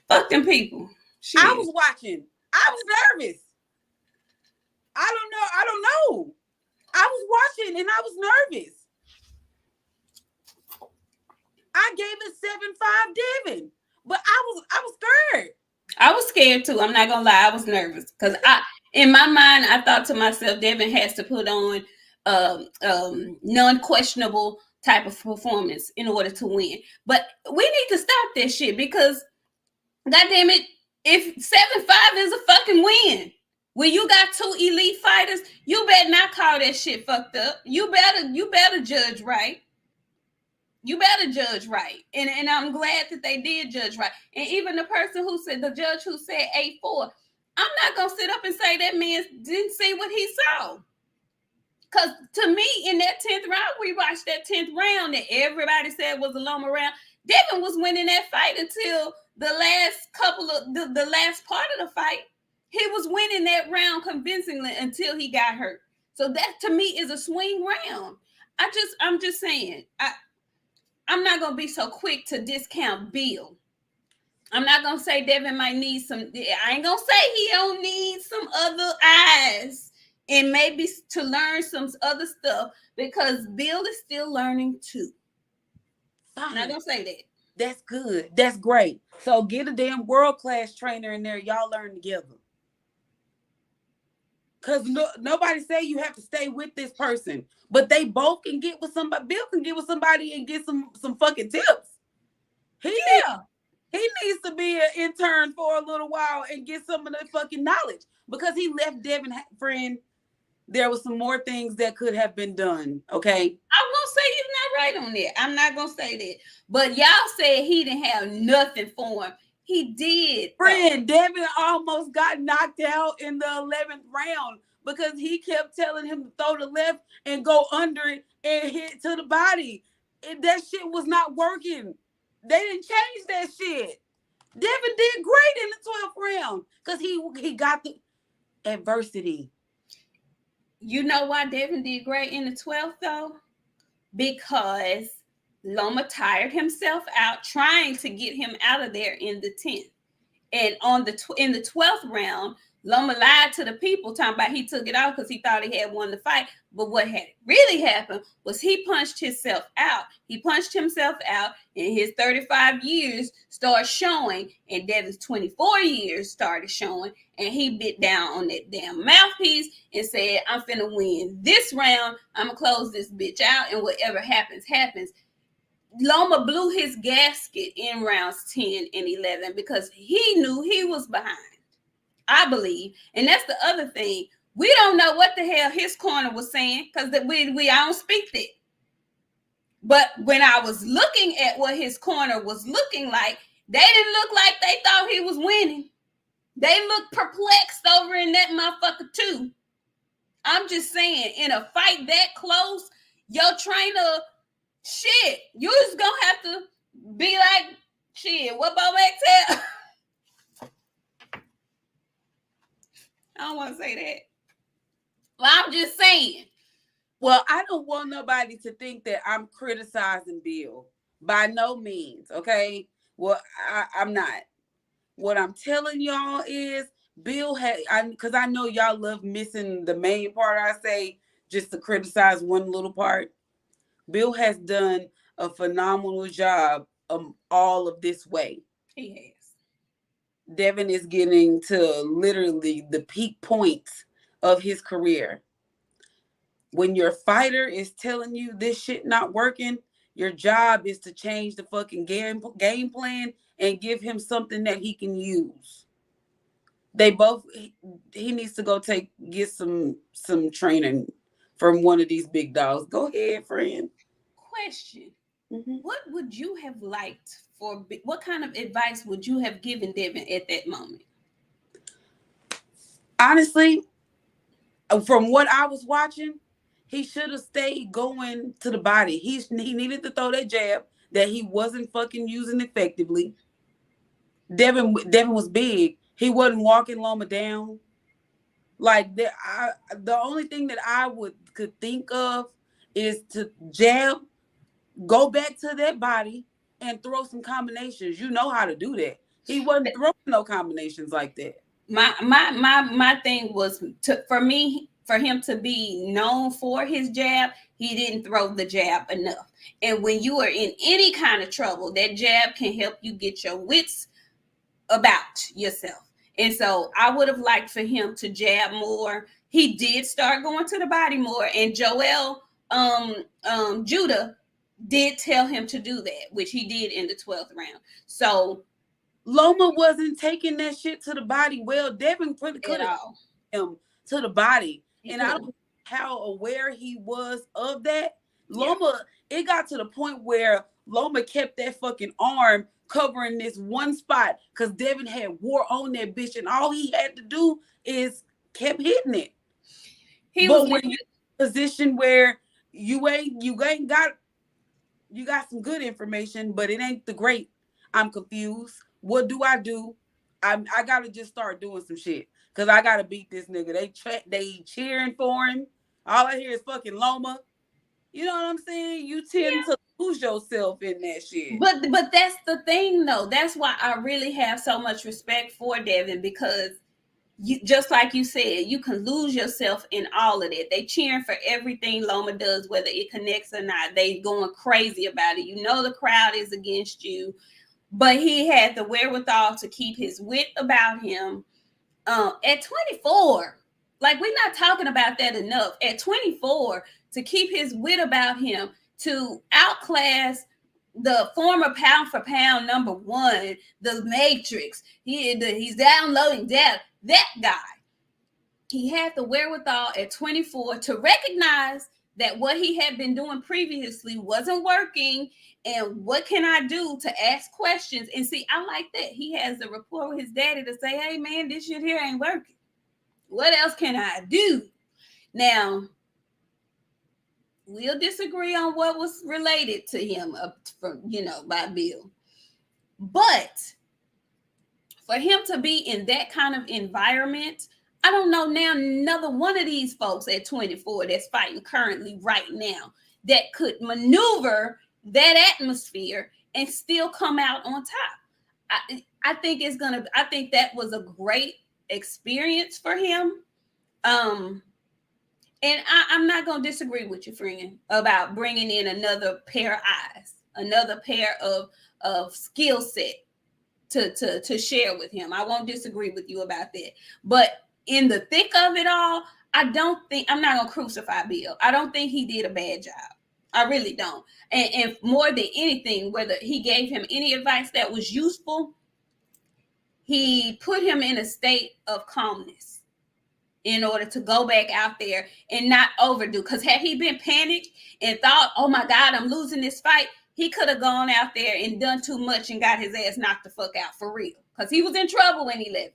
fuck them people. Shit. I was watching. I was nervous. I don't know. I was watching and I was nervous. I gave it 7-5 Devin, but I was scared. I was scared too. I'm not gonna lie. I was nervous because in my mind, I thought to myself, Devin has to put on non-questionable type of performance in order to win. But we need to stop that shit because, goddamn it, if 7-5 is a fucking win, when you got two elite fighters, you better not call that shit fucked up. You better judge right. You better judge right. And I'm glad that they did judge right. And even the judge who said 8-4, I'm not going to sit up and say that man didn't see what he saw. Because to me, in that 10th round, we watched that 10th round that everybody said was a Loma round. Devin was winning that fight until the last the last part of the fight. He was winning that round convincingly until he got hurt. So that to me is a swing round. I'm just saying, I'm not going to be so quick to discount Bill. I'm not going to say Devin might need some. I ain't going to say he don't need some other eyes and maybe to learn some other stuff because Bill is still learning too. I'm not going to say that. That's good. That's great. So get a damn world-class trainer in there. Y'all learn together. Because nobody say you have to stay with this person. But they both can get with somebody. Bill can get with somebody and get some fucking tips. He needs to be an intern for a little while and get some of the fucking knowledge. Because he left Devin, friend, there was some more things that could have been done, okay? I won't say he's not right on that. I'm not going to say that. But y'all said he didn't have nothing for him. He did. Friend, Devin almost got knocked out in the 11th round because he kept telling him to throw the left and go under it and hit to the body. That shit was not working. They didn't change that shit. Devin did great in the 12th round because he got the adversity. You know why Devin did great in the 12th though? Because Loma tired himself out trying to get him out of there in the 10th. And in the 12th round, Loma lied to the people talking about he took it off because he thought he had won the fight. But what had really happened was he punched himself out. He punched himself out, and his 35 years started showing, and Devin's 24 years started showing, and he bit down on that damn mouthpiece and said, I'm finna win this round. I'm gonna close this bitch out, and whatever happens, happens. Loma blew his gasket in rounds 10 and 11 because he knew he was behind, I believe. And that's the other thing. We don't know what the hell his corner was saying because I don't speak that. But when I was looking at what his corner was looking like, they didn't look like they thought he was winning. They looked perplexed over in that motherfucker too. I'm just saying, in a fight that close, your trainer... shit, you just gonna have to be like, shit, what Bobak tell? I don't want to say that. Well, I'm just saying. Well, I don't want nobody to think that I'm criticizing Bill. By no means, okay? Well, I'm not. What I'm telling y'all is Bill had, because I know y'all love missing the main part I say just to criticize one little part. Bill has done a phenomenal job all of this way. He has. Devin is getting to literally the peak points of his career. When your fighter is telling you this shit not working, your job is to change the fucking game plan and give him something that he can use. He needs to go get some training from one of these big dogs. Go ahead, friend. Question. Mm-hmm. What would you have liked what kind of advice would you have given Devin at that moment? Honestly, from what I was watching, he should have stayed going to the body. He needed to throw that jab that he wasn't fucking using effectively. Devin was big. He wasn't walking Loma down. Like the only thing that I could think of is to jab, go back to that body, and throw some combinations. You know how to do that. He wasn't throwing no combinations like that. My thing was for him to be known for his jab, he didn't throw the jab enough. And when you are in any kind of trouble, that jab can help you get your wits about yourself. And so I would have liked for him to jab more. He did start going to the body more, and Joel Judah did tell him to do that, which he did in the 12th round. So Loma wasn't taking that shit to the body well. Devin could have him to the body. And I don't know how aware he was of that. Loma, it got to the point where Loma kept that fucking arm covering this one spot because Devin had war on that bitch, and all he had to do is kept hitting it. But when you're in a position where you got some good information, but it ain't the great. I'm confused. What do? I gotta just start doing some shit because I gotta beat this nigga. They cheering for him. All I hear is fucking Loma. You know what I'm saying? You tend to lose yourself in that shit. But that's the thing, though. That's why I really have so much respect for Devin, because just like you said, you can lose yourself in all of that. They cheering for everything Loma does, whether it connects or not. They going crazy about it. You know the crowd is against you, but he had the wherewithal to keep his wit about him. At 24, like, we're not talking about that enough. At 24, to keep his wit about him, to outclass the former pound for pound number one, the Matrix. He's downloading that guy. He had the wherewithal at 24 to recognize that what he had been doing previously wasn't working, and what can I do to ask questions? And see, I like that he has the rapport with his daddy to say, hey man, this shit here ain't working. What else can I do? Now, we'll disagree on what was related to him from, by Bill. But for him to be in that kind of environment, I don't know now another one of these folks at 24 that's fighting currently right now that could maneuver that atmosphere and still come out on top. I think that was a great experience for him. And I'm not going to disagree with you, friend, about bringing in another pair of eyes, another pair of skill set to share with him. I won't disagree with you about that. But in the thick of it all, I'm not going to crucify Bill. I don't think he did a bad job. I really don't. And more than anything, whether he gave him any advice that was useful, he put him in a state of calmness in order to go back out there and not overdo. Because had he been panicked and thought, oh my God, I'm losing this fight, he could have gone out there and done too much and got his ass knocked the fuck out for real. Because he was in trouble when he left.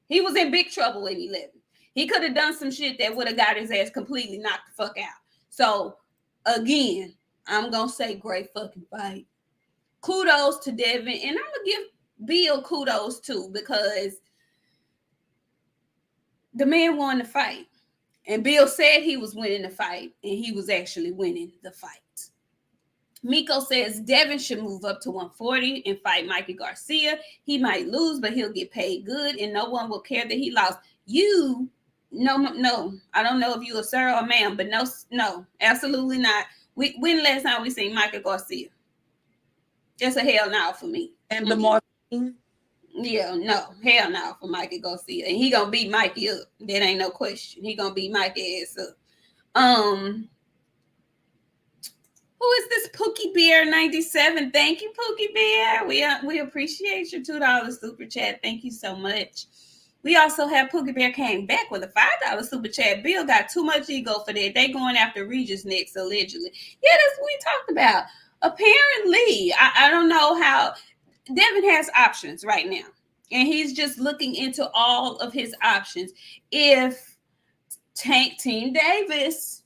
He was in big trouble when he left. He could have done some shit that would have got his ass completely knocked the fuck out. So, again, I'm going to say great fucking fight. Kudos to Devin. And I'm going to give Bill kudos too, because the man won the fight. And Bill said he was winning the fight, and he was actually winning the fight. Miko says Devin should move up to 140 and fight Mikey Garcia. He might lose, but he'll get paid good, and no one will care that he lost. No, I don't know if you a sir or ma'am, but no, absolutely not. When the last time we seen Mikey Garcia? Just a hell no for me. And the more. Yeah, no, hell no for Mikey Garcia. And he gonna beat Mikey up. That ain't no question. He gonna beat Mikey ass up. Who is this Pookie Bear 97? Thank you, Pookie Bear. We appreciate your $2 super chat. Thank you so much. We also have Pookie Bear came back with a $5 super chat. Bill got too much ego for that. They going after Regis next, allegedly. Yeah, that's what we talked about. Apparently, I don't know how. Devin has options right now, and he's just looking into all of his options. If Team Davis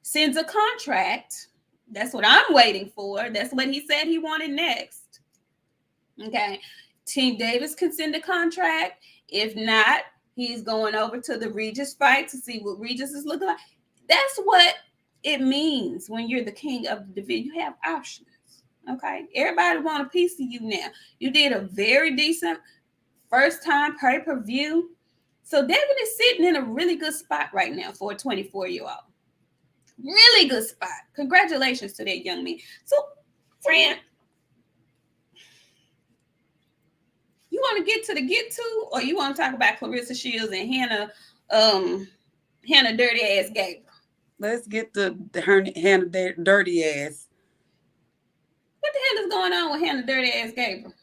sends a contract, that's what I'm waiting for. That's what he said he wanted next. Okay. Team Davis can send a contract. If not, he's going over to the Regis fight to see what Regis is looking like. That's what it means when you're the king of the division. You have options. Okay. Everybody want a piece of you now. You did a very decent first time pay-per-view. So Devin is sitting in a really good spot right now for a 24-year-old. Really good spot. Congratulations to that young man. So, friend, you want to get to, or you want to talk about Clarissa Shields and Hannah Dirty Ass Gabriel? Let's get to Hannah Dirty Ass. What the hell is going on with Hannah Dirty Ass Gabriel?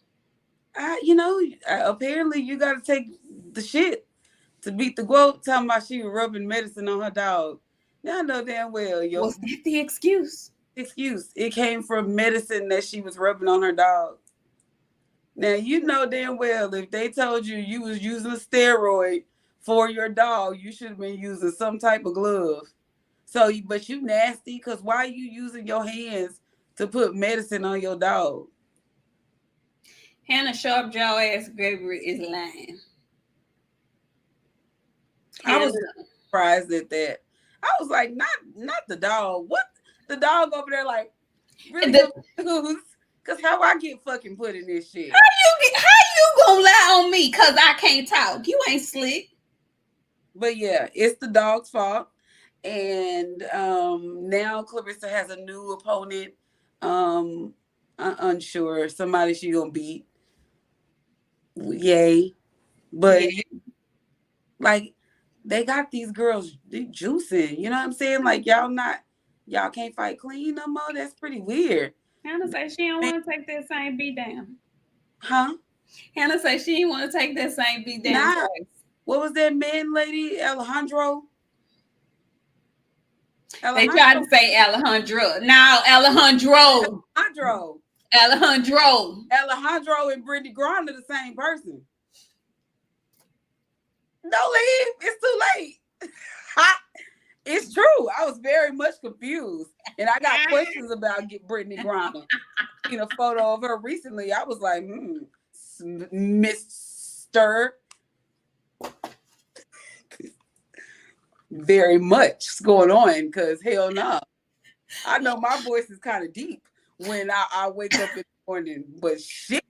Apparently you got to take the shit to beat the quote. Talking about she was rubbing medicine on her dog. Y'all know damn well, Was that the excuse? It came from medicine that she was rubbing on her dog. Now, you know damn well if they told you was using a steroid for your dog, you should have been using some type of glove. So, but you nasty, because why are you using your hands to put medicine on your dog? Hannah Sharp Jaw Ass Gabriel is lying. I was surprised at that. I was like, not the dog. What? The dog over there like, really because how I get fucking put in this shit? How you gonna lie on me because I can't talk? You ain't slick. But yeah, it's the dog's fault. And now Clarissa has a new opponent. I'm unsure. Somebody she gonna beat. Yay. But like they got these girls juicing. You know what I'm saying? Like y'all can't fight clean no more. That's pretty weird. Hannah say she don't want to take that same beat down. Huh? Hannah say she didn't want to take that same beat down. Nah. What was that man lady? Alejandro? They tried to say Alejandro. Now Alejandro and Brittany Griner are the same person. Don't leave. It's too late. It's true. I was very much confused. And I got questions about Brittany Griner. Seen a photo of her recently. I was like, Mr. Very much going on, because hell no. I know my voice is kind of deep when I wake up in the morning, but shit.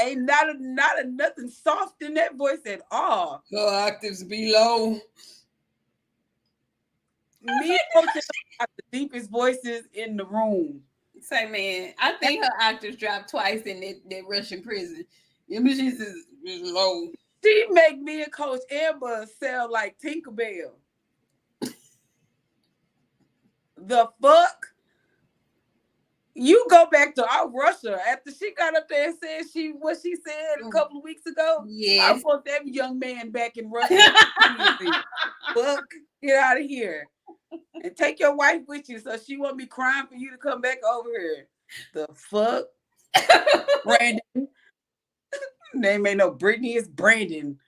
Ain't nothing soft in that voice at all. Her octaves below. Me coaching got the deepest voices in the room. Say, man, I think her octaves dropped twice in that Russian prison. She's low. She make me and Coach Amber sound like Tinkerbell. The fuck? You go back to our Russia after she got up there and said what she said a couple of weeks ago. Yes. I want that young man back in Russia. Fuck, get out of here. And take your wife with you, so she won't be crying for you to come back over here. The fuck? Brandon. Name ain't no Brittany, it's Brandon.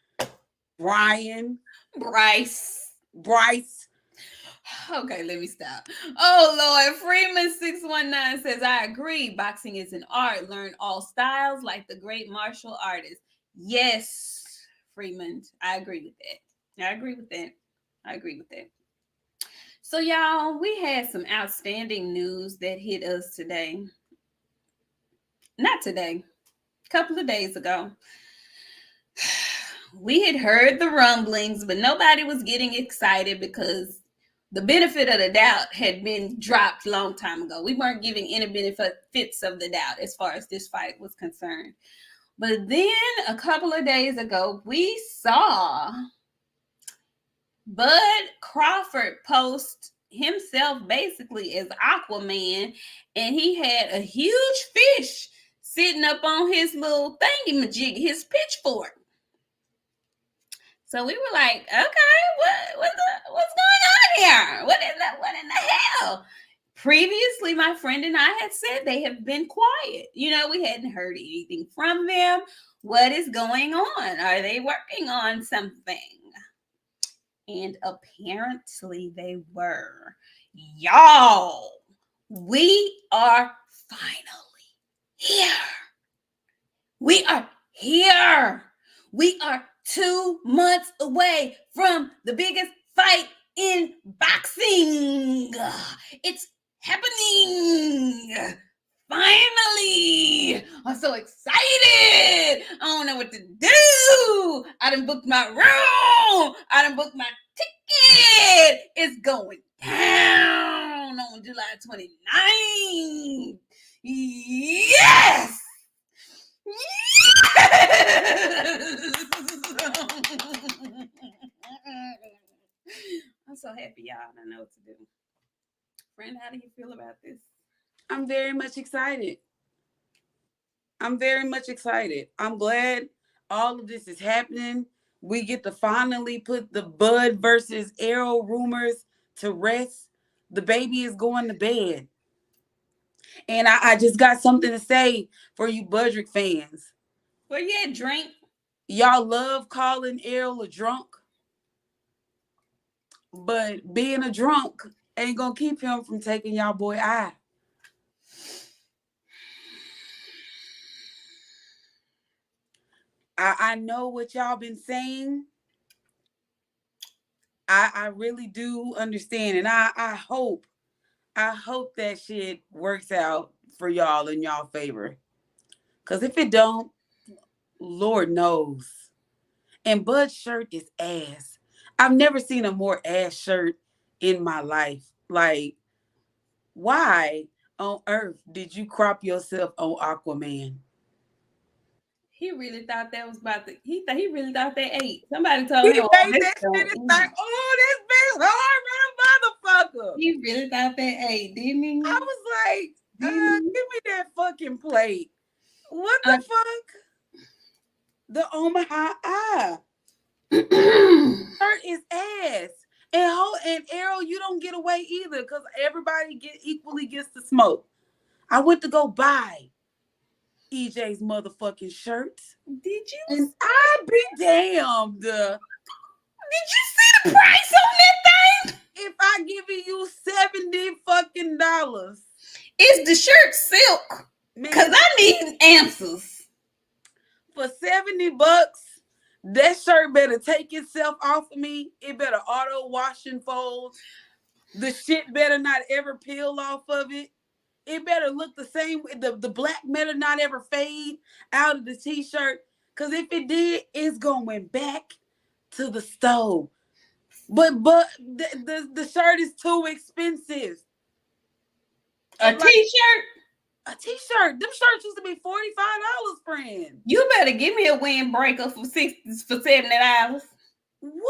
Brian. Bryce. Okay, let me stop. Oh, Lord. Freeman619 says, I agree. Boxing is an art. Learn all styles like the great martial artist. Yes, Freeman. I agree with that. So, y'all, we had some outstanding news that hit us today. Not today. A couple of days ago. We had heard the rumblings, but nobody was getting excited because the benefit of the doubt had been dropped a long time ago. We weren't giving any benefits of the doubt as far as this fight was concerned. But then a couple of days ago, we saw Bud Crawford post himself basically as Aquaman, and he had a huge fish sitting up on his little thingy-majig, his pitchfork. So we were like, okay, what's going on here? What in the hell? Previously, my friend and I had said they have been quiet. We hadn't heard anything from them. What is going on? Are they working on something? And apparently they were. Y'all, we are finally here. We are here. We are 2 months away from the biggest fight in boxing. It's happening. Finally. I'm so excited. I don't know what to do. I done booked my room. I done booked my ticket. It's going down on July 29th. Yes. I'm so happy, y'all. I don't know what to do. Friend, how do you feel about this? I'm very much excited. I'm glad all of this is happening. We get to finally put the Bud versus Errol rumors to rest. The baby is going to bed. And I just got something to say for you Budrick fans. Well, yeah, drink. Y'all love calling Errol a drunk. But being a drunk ain't gonna keep him from taking y'all boy eye. I know what y'all been saying. I really do understand. And I hope that shit works out for y'all in y'all favor. Because if it don't, Lord knows. And Bud's shirt is ass. I've never seen a more ass shirt in my life. Like, why on earth did you crop yourself on Aquaman? He really thought that was about to. He really thought they ate. Somebody told He him. made that shit. It's like, oh, this bitch hard, motherfucker. He really thought they ate, didn't he? I was like, give me that fucking plate. What the fuck? The Omaha eye. Shirt is ass. And Errol, you don't get away either because everybody equally gets to smoke. I went to go buy. EJ's motherfucking shirt. Did you? And I'd be damned. Did you see the price on that thing? If I give you $70 fucking dollars. Is the shirt silk? Because I need answers. For $70, that shirt better take itself off of me. It better auto wash and fold. The shit better not ever peel off of it. It better look the same. The black better not ever fade out of the t-shirt. Because if it did, it's going back to the stove. But the shirt is too expensive. A t-shirt? A t-shirt. Them shirts used to be $45, friend. You better give me a windbreaker for $70. What?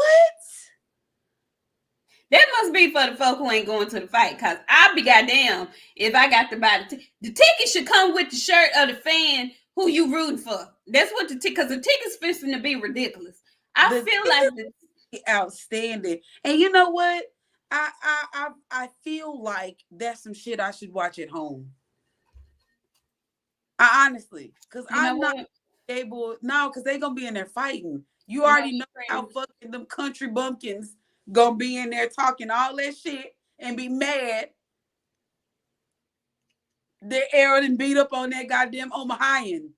That must be for the folk who ain't going to the fight. Cause I'll be goddamn if I got to buy the ticket should come with the shirt of the fan who you rooting for. That's what the ticket. Cause the ticket's fixing to be ridiculous. I feel like outstanding. And you know what? I feel like that's some shit I should watch at home. I honestly, because I'm not able. No, because they're gonna be in there fighting. You already know how fucking them country bumpkins gonna be in there talking all that shit and be mad. They're aired and beat up on that goddamn Omahian.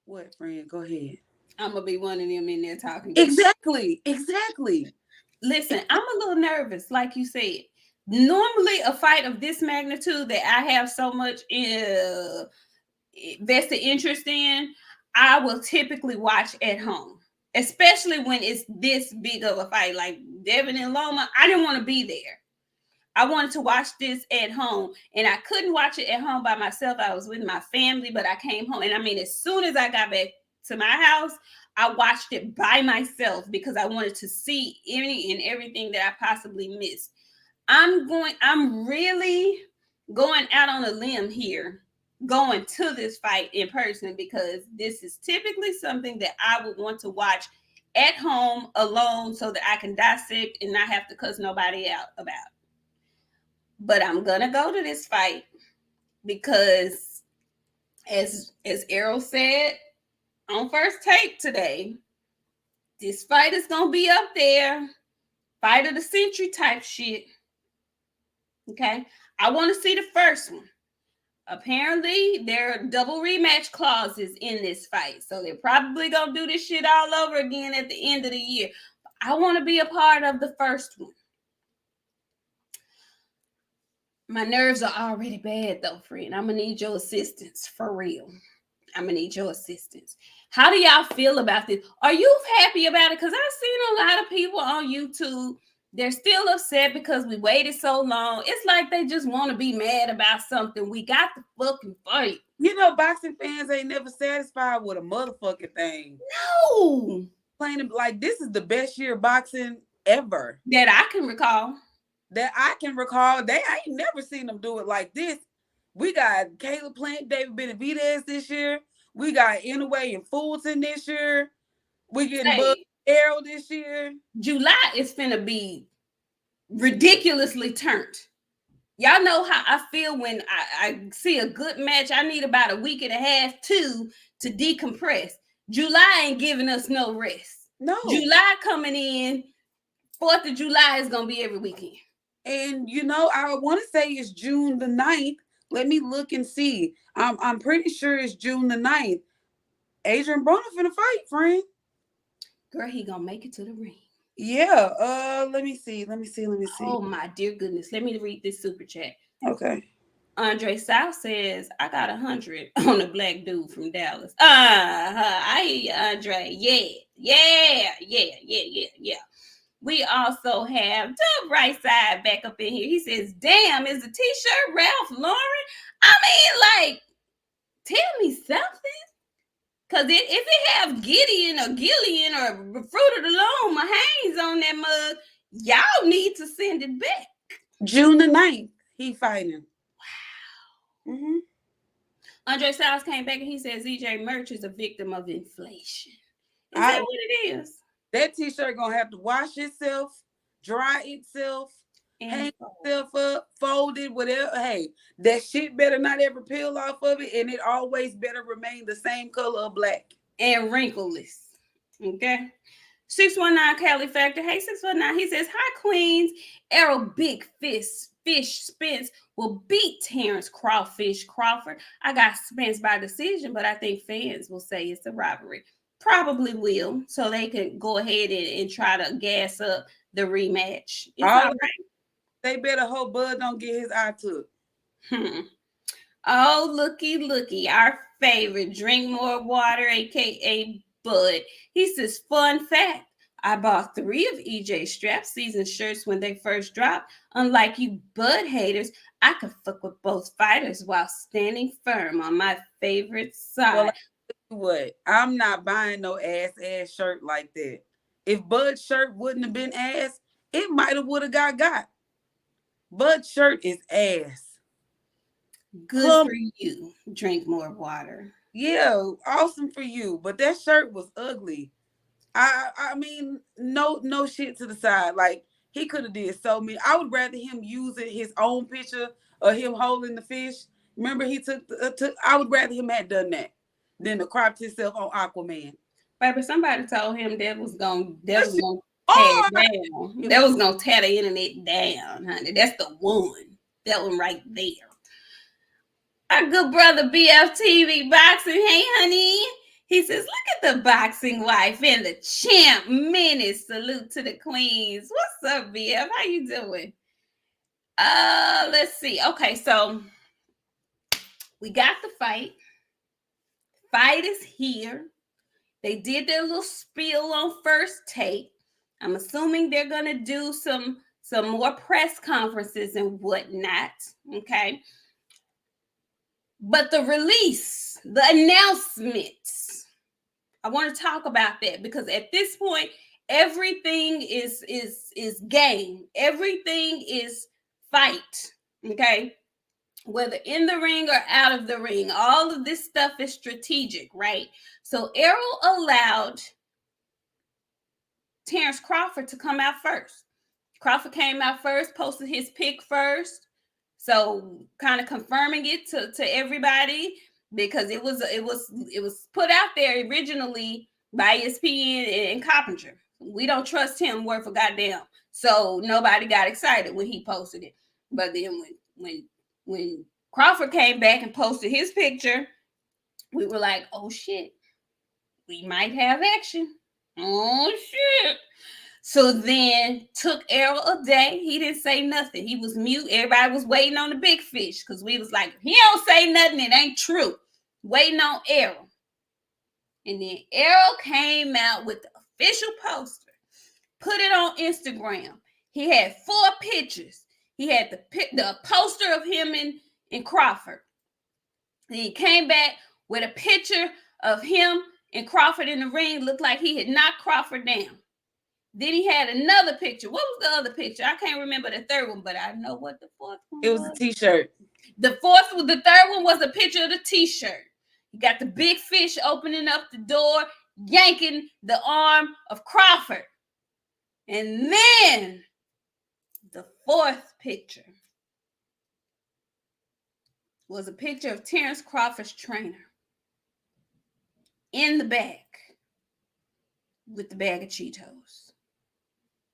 What, friend? Go ahead. I'm gonna be one of them in there talking. Exactly. Listen, I'm a little nervous, like you said. Normally, a fight of this magnitude that I have so much vested interest in, I will typically watch at home, especially when it's this big of a fight. Like Devin and Loma, I didn't want to be there. I wanted to watch this at home, and I couldn't watch it at home by myself. I was with my family, but I came home, and I mean, as soon as I got back to my house, I watched it by myself because I wanted to see any and everything that I possibly missed. I'm really going out on a limb here, going to this fight in person, because this is typically something that I would want to watch at home alone so that I can dissect and not have to cuss nobody out about it. But I'm gonna go to this fight because as Errol said on First Take today, this fight is gonna be up there, fight of the century type shit. Okay, I want to see the first one. Apparently, there are double rematch clauses in this fight, so they're probably gonna do this shit all over again at the end of the year. I want to be a part of the first one. My nerves are already bad though, friend. I'm gonna need your assistance for real. I'm gonna need your assistance. How do y'all feel about this? Are you happy about it? Because I've seen a lot of people on YouTube. They're still upset because we waited so long. It's like they just want to be mad about something. We got the fucking fight. You know, boxing fans ain't never satisfied with a motherfucking thing. No. Playing like this is the best year of boxing ever. That I can recall. They I ain't never seen them do it like this. We got Caleb Plant, David Benavidez this year. We got Inoue and Fulton this year. We getting Bud Arrow this year. July is finna be ridiculously turned. Y'all know how I feel when I see a good match. I need about a week and a half, to decompress. July ain't giving us no rest. No. July coming in, 4th of July is going to be every weekend. And, you know, I want to say it's June the 9th. Let me look and see. I'm pretty sure it's June the 9th. Adrian Broner finna fight, friend. Girl, he gonna make it to the ring. Yeah. Let me see. Oh my dear goodness. Let me read this super chat. Okay. Andre South says, I got 100 on a black dude from Dallas. I hear you, Andre. Yeah. We also have the right side back up in here. He says, damn, is the t-shirt Ralph Lauren? I mean, like, tell me something. Because if it have Gideon or Gillian or Fruit of the Loom or Haynes on that mug, y'all need to send it back. June the 9th, he fighting. Wow. Mm-hmm. Andre Styles came back and he says EJ merch is a victim of inflation. Is that what it is? That t-shirt gonna have to wash itself, dry itself, hang itself up, folded, whatever. Hey, that shit better not ever peel off of it, and it always better remain the same color of black. And wrinkleless. Okay. 619 Cali Factor. Hey, 619. He says, hi, Queens. Arrow Big Fish Spence will beat Terrence Crawford. I got Spence by decision, but I think fans will say it's a robbery. Probably will, so they can go ahead and try to gas up the rematch. It's all right. They better hope Bud don't get his eye took. Oh, looky. Our favorite, drink more water, aka Bud. He says, fun fact. I bought 3 of EJ Strap season shirts when they first dropped. Unlike you Bud haters, I could fuck with both fighters while standing firm on my favorite side. Well, what? I'm not buying no ass shirt like that. If Bud's shirt wouldn't have been ass, it might have would have got. Bud's shirt is ass. Good for you. Drink more water. Yeah, awesome for you. But that shirt was ugly. I mean, no shit to the side. Like, he could have did so many. I would rather him using his own picture of him holding the fish. Remember, he took I would rather him had done that than to crop himself on Aquaman. Baby, somebody told him that was gonna tear it down. That was gonna tear the internet down, honey. That's the one. That one right there. Our good brother BFTV Boxing. Hey, honey. He says, look at the boxing wife and the champ menace. Salute to the queens. What's up, BF? How you doing? Let's see. Okay, so we got the fight. Fight is here. They did their little spiel on First Take. I'm assuming they're gonna do some more press conferences and whatnot. Okay. But the release, the announcements, I want to talk about that because at this point, everything is game. Everything is fight. Okay. Whether in the ring or out of the ring, all of this stuff is strategic, right? So Errol allowed Terrence Crawford to come out first. Crawford came out first, posted his pick first. So kind of confirming it to everybody because it was put out there originally by ESPN and Coppinger. We don't trust him worth a goddamn. So nobody got excited when he posted it. But then when Crawford came back and posted his picture, we were like, oh shit, we might have action. Oh shit. So then took Errol a day. He didn't say nothing. He was mute. Everybody was waiting on the big fish because we was like, he don't say nothing. It ain't true. Waiting on Errol. And then Errol came out with the official poster, put it on Instagram. He had 4 pictures. He had the poster of him and Crawford. Then he came back with a picture of him and Crawford in the ring. Looked like he had knocked Crawford down. Then he had another picture. What was the other picture? I can't remember the third one, but I know what the fourth one was. It was a t-shirt. The third one was a picture of the t-shirt. You got the big fish opening up the door, yanking the arm of Crawford. And then the 4th picture was a picture of Terrence Crawford's trainer in the back with the bag of Cheetos.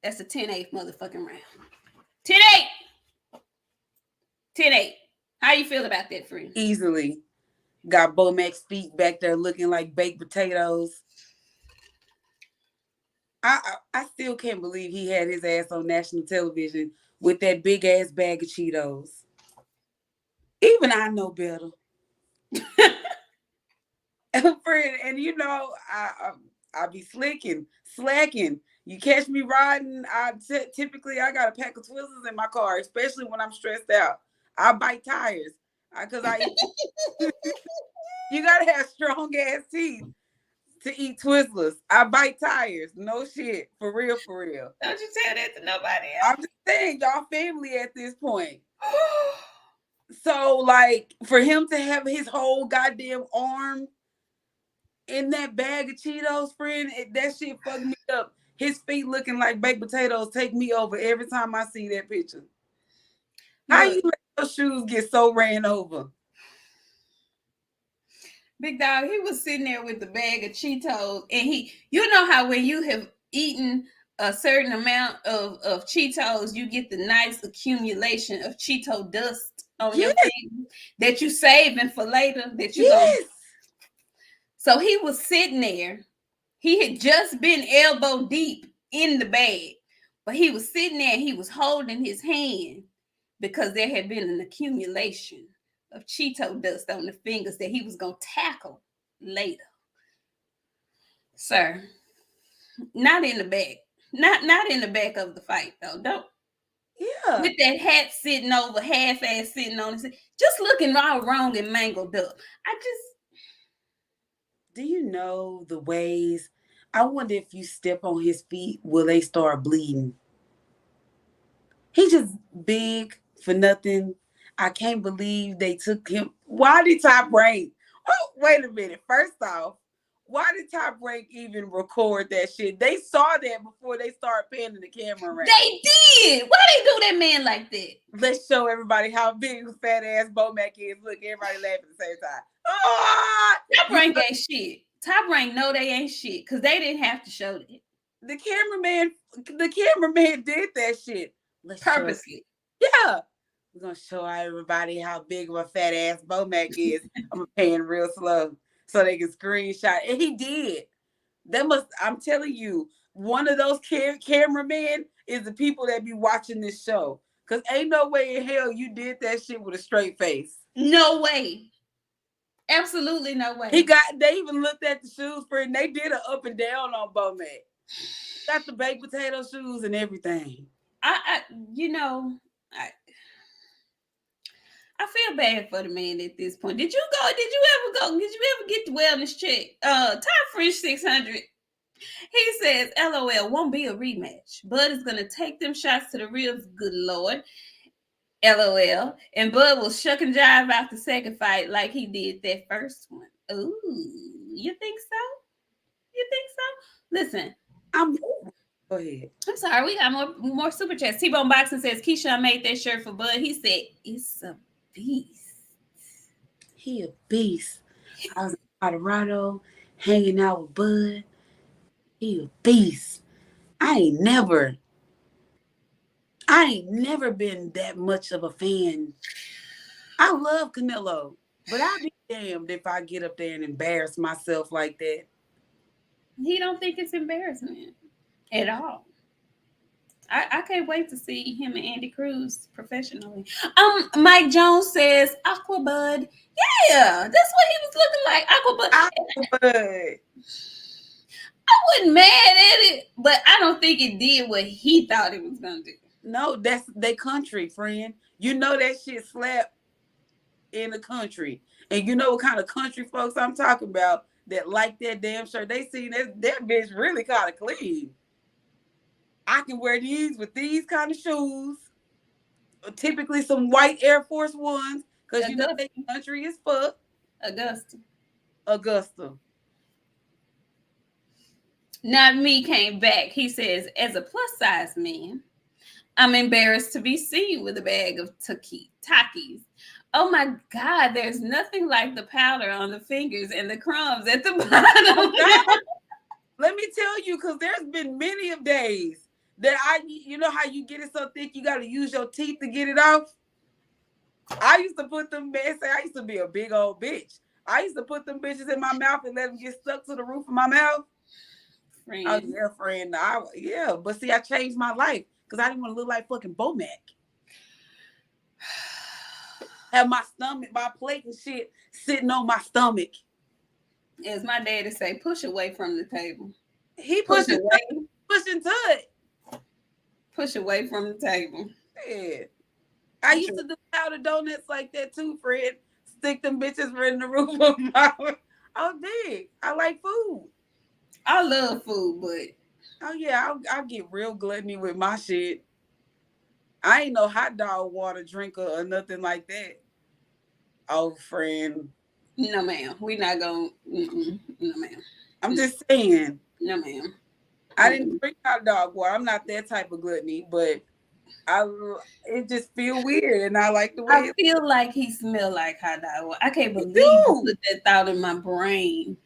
That's a 10-8 motherfucking round. 10-8. 10-8. How you feel about that, friend? Easily. Got Bo Mac's feet back there looking like baked potatoes. I still can't believe he had his ass on national television with that big ass bag of Cheetos. Even I know better. Friend, and you know, I be slacking. You catch me riding, typically I got a pack of Twizzlers in my car, especially when I'm stressed out. I bite tires because you gotta have strong ass teeth to eat Twizzlers. I bite tires. No shit. For real. Don't you tell that to nobody else. I'm just saying, y'all family at this point. So, like, for him to have his whole goddamn arm in that bag of Cheetos, friend, that shit fucked me up. His feet looking like baked potatoes take me over every time I see that picture. How Look, you let your shoes get so ran over? big dog, he was sitting there with the bag of Cheetos, and you know how when you have eaten a certain amount of Cheetos, you get the nice accumulation of Cheeto dust on your Yes, finger that you saving for later that you gonna. yes. So he was sitting there. He had just been elbow deep in the bag, but he was sitting there and he was holding his hand because there had been an accumulation of Cheeto dust on the fingers that he was going to tackle later. Sir, not in the back. Not in the back of the fight though. Don't Yeah. with that hat sitting over, half ass sitting on it, just looking all wrong and mangled up. I just Do you know the ways? I wonder if you step on his feet, will they start bleeding? He just big for nothing. I can't believe they took him. Why did Top Rank? Oh, wait a minute. First off, why did Top Rank even record that shit? They saw that before they started panning the camera around. they did. Why they do that man like that? Let's show everybody how big fat ass Bomac is. Look, everybody laugh at the same time. Oh, Top Rank ain't shit. Top Rank no, they ain't shit because they didn't have to show that. the cameraman did that shit. Let's Purposely. Yeah. We're gonna show everybody how big of a fat ass Bomac is. I'm paying real slow so they can screenshot. And he did. I'm telling you, one of those cameramen is the people that be watching this show. Cause ain't no way in hell you did that shit with a straight face. No way. Absolutely no way. They even looked at the shoes for it and they did an up and down on Bomac. Got the baked potato shoes and everything. I feel bad for the man at this point. Did you ever get the wellness check? Top French 600. He says, LOL, won't be a rematch. Bud is gonna take them shots to the ribs, good lord. LOL. And Bud will shuck and jive out the second fight like he did that first one. Ooh, you think so? You think so? Listen. Go ahead. I'm sorry, we got more super chats. T-Bone Boxing says, Keisha made that shirt for Bud. He said, it's a beast. He a beast. I was in Colorado hanging out with Bud. He a beast. I ain't never been that much of a fan. I love Canelo, but I'll be damned if I get up there and embarrass myself like that. He don't think it's embarrassment at all. I can't wait to see him and Andy Cruz professionally. Mike Jones says Aquabud. Yeah, that's what he was looking like. Aquabud. I wasn't mad at it, but I don't think it did what he thought it was gonna do. No, that's their country, friend. You know that shit slapped in the country. And you know what kind of country folks I'm talking about that like that damn shirt. They seen that bitch really kind of clean. I can wear these with these kind of shoes. Typically some white Air Force Ones. Because you know that country is fuck. Augusta. Not me came back. He says, as a plus size man, I'm embarrassed to be seen with a bag of Takis. Oh my God, there's nothing like the powder on the fingers and the crumbs at the bottom. Let me tell you, because there's been many of days that you know how you get it so thick, you got to use your teeth to get it off? I used to put them, I used to be a big old bitch. I used to put them bitches in my mouth and let them get stuck to the roof of my mouth. Friend. Oh, yeah, friend. Yeah, but see, I changed my life because I didn't want to look like fucking Bomac. Have my stomach, my plate and shit sitting on my stomach. As my daddy say, push away from the table. He pushing to it. Push away from the table. Yeah. I used to do powder donuts like that too, Fred. Stick them bitches right in the roof of my mouth. Oh, big. I like food. I love food, but oh yeah, I'll get real gluttony with my shit. I ain't no hot dog water drinker or nothing like that. Oh, friend. No, ma'am. We not going. No, ma'am. I'm just saying. No, ma'am. I didn't drink hot dog water. I'm not that type of gluttony, but it just feel weird, and I like the I way feel like he smelled like hot dog. I can't it believe you do. put that thought in my brain.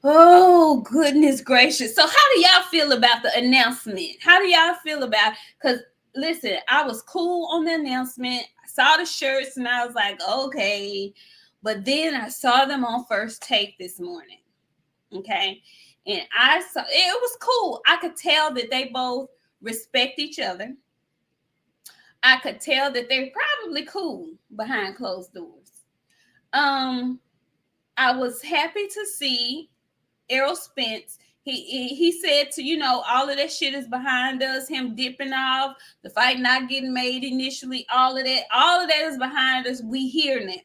Oh, goodness gracious. So how do y'all feel about the announcement? How do y'all feel about, because listen, I was cool on the announcement. I saw the shirts and I was like, okay. But then I saw them on First Take this morning. Okay. And I saw it was cool. I could tell that they both respect each other. I could tell that they're probably cool behind closed doors. Um, I was happy to see Errol Spence. He said to, all of that shit is behind us, him dipping off, the fight not getting made initially, all of that is behind us. We here now.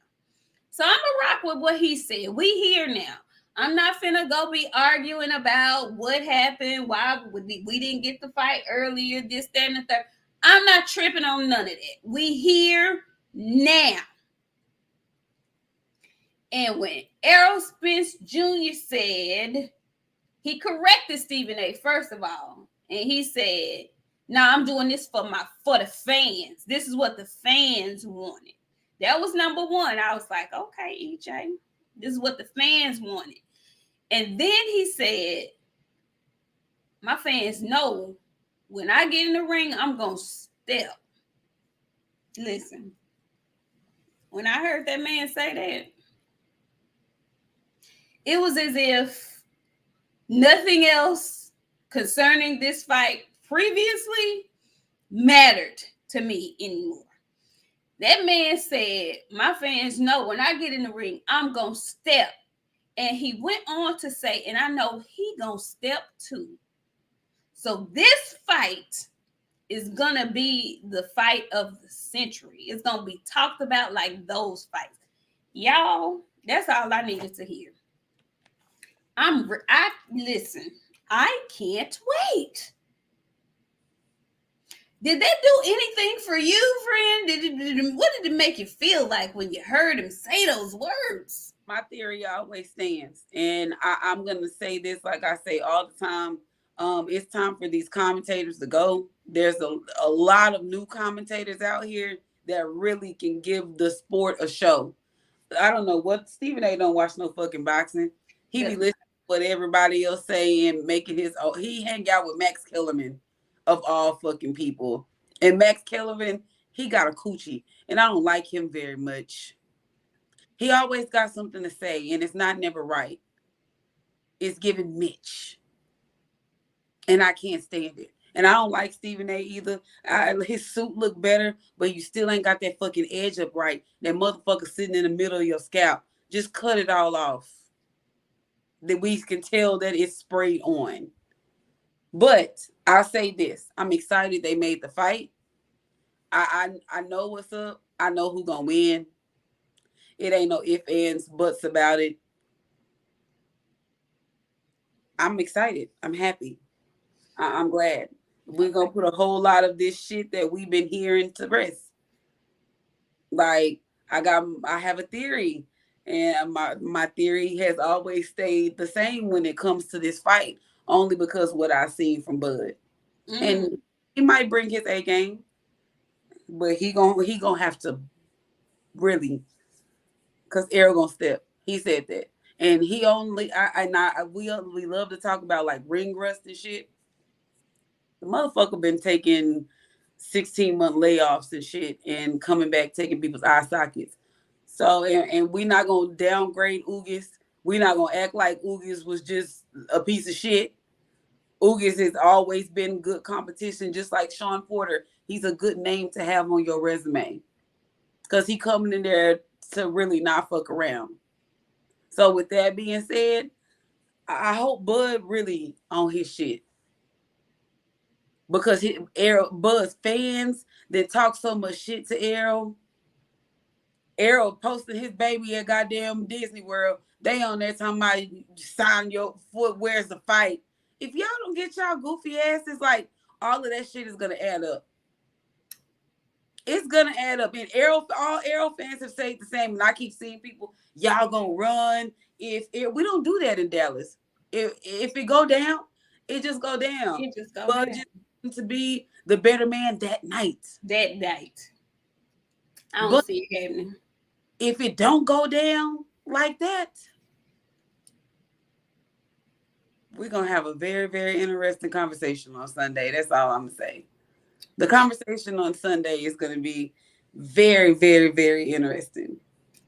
So I'm gonna rock with what he said. We here now. I'm not finna go be arguing about what happened, why we didn't get the fight earlier, this, that, and the third. I'm not tripping on none of that. We here now. And when Errol Spence Jr. said, he corrected Stephen A. first of all, and he said, "No, I'm doing this for the fans. This is what the fans wanted." That was number one. I was like, "Okay, EJ, this is what the fans wanted." And then he said, "My fans know when I get in the ring, I'm gonna step." Listen, when I heard that man say that, it was as if nothing else concerning this fight previously mattered to me anymore. That man said, "My fans know when I get in the ring, I'm going to step." And he went on to say, and I know he going to step too. So this fight is going to be the fight of the century. It's going to be talked about like those fights. Y'all, that's all I needed to hear. Listen, I can't wait. Did that do anything for you, friend? What did it make you feel like when you heard him say those words? My theory always stands, and I'm gonna say this like I say all the time. It's time for these commentators to go. There's a lot of new commentators out here that really can give the sport a show. I don't know what Stephen A. don't watch no fucking boxing. He be listening to what everybody else say and making his own. He hang out with Max Kellerman of all fucking people. And Max Kellerman, he got a coochie. And I don't like him very much. He always got something to say, and it's not never right. It's giving Mitch. And I can't stand it. And I don't like Stephen A. either. His suit look better, but you still ain't got that fucking edge up right. That motherfucker sitting in the middle of your scalp. Just cut it all off. That we can tell that it's sprayed on. But I'll say this. I'm excited they made the fight. I know what's up. I know who gonna win. It ain't no ifs, ands, buts about it. I'm excited. I'm happy. I'm glad. We're gonna put a whole lot of this shit that we've been hearing to rest. Like I have a theory, and my theory has always stayed the same when it comes to this fight, only because what I've seen from Bud. And he might bring his A game, but he gonna have to really, cause Errol gonna step. He said that, and he only we love to talk about like ring rust and shit. The motherfucker been taking 16-month layoffs and shit and coming back taking people's eye sockets. So and we not gonna downgrade Ugis. We not gonna act like Ugis was just a piece of shit. Ugis has always been good competition, just like Sean Porter. He's a good name to have on your resume because he coming in there to really not fuck around. So with that being said, I hope Bud really on his shit because Bud's fans that talk so much shit to Errol. Errol posted his baby at goddamn Disney World. They on there talking about sign your foot. Where's the fight? If y'all don't get y'all goofy asses, like all of that shit is gonna add up. It's gonna add up. And all Errol fans have said the same. And I keep seeing people, y'all gonna run. If we don't do that in Dallas, if it go down, it just go down. It just go down. to be the better man that night. That night. I don't But see it happening. if it don't go down like that, we're going to have a very, very interesting conversation on Sunday. That's all I'm going to say. The conversation on Sunday is going to be very, very, very interesting.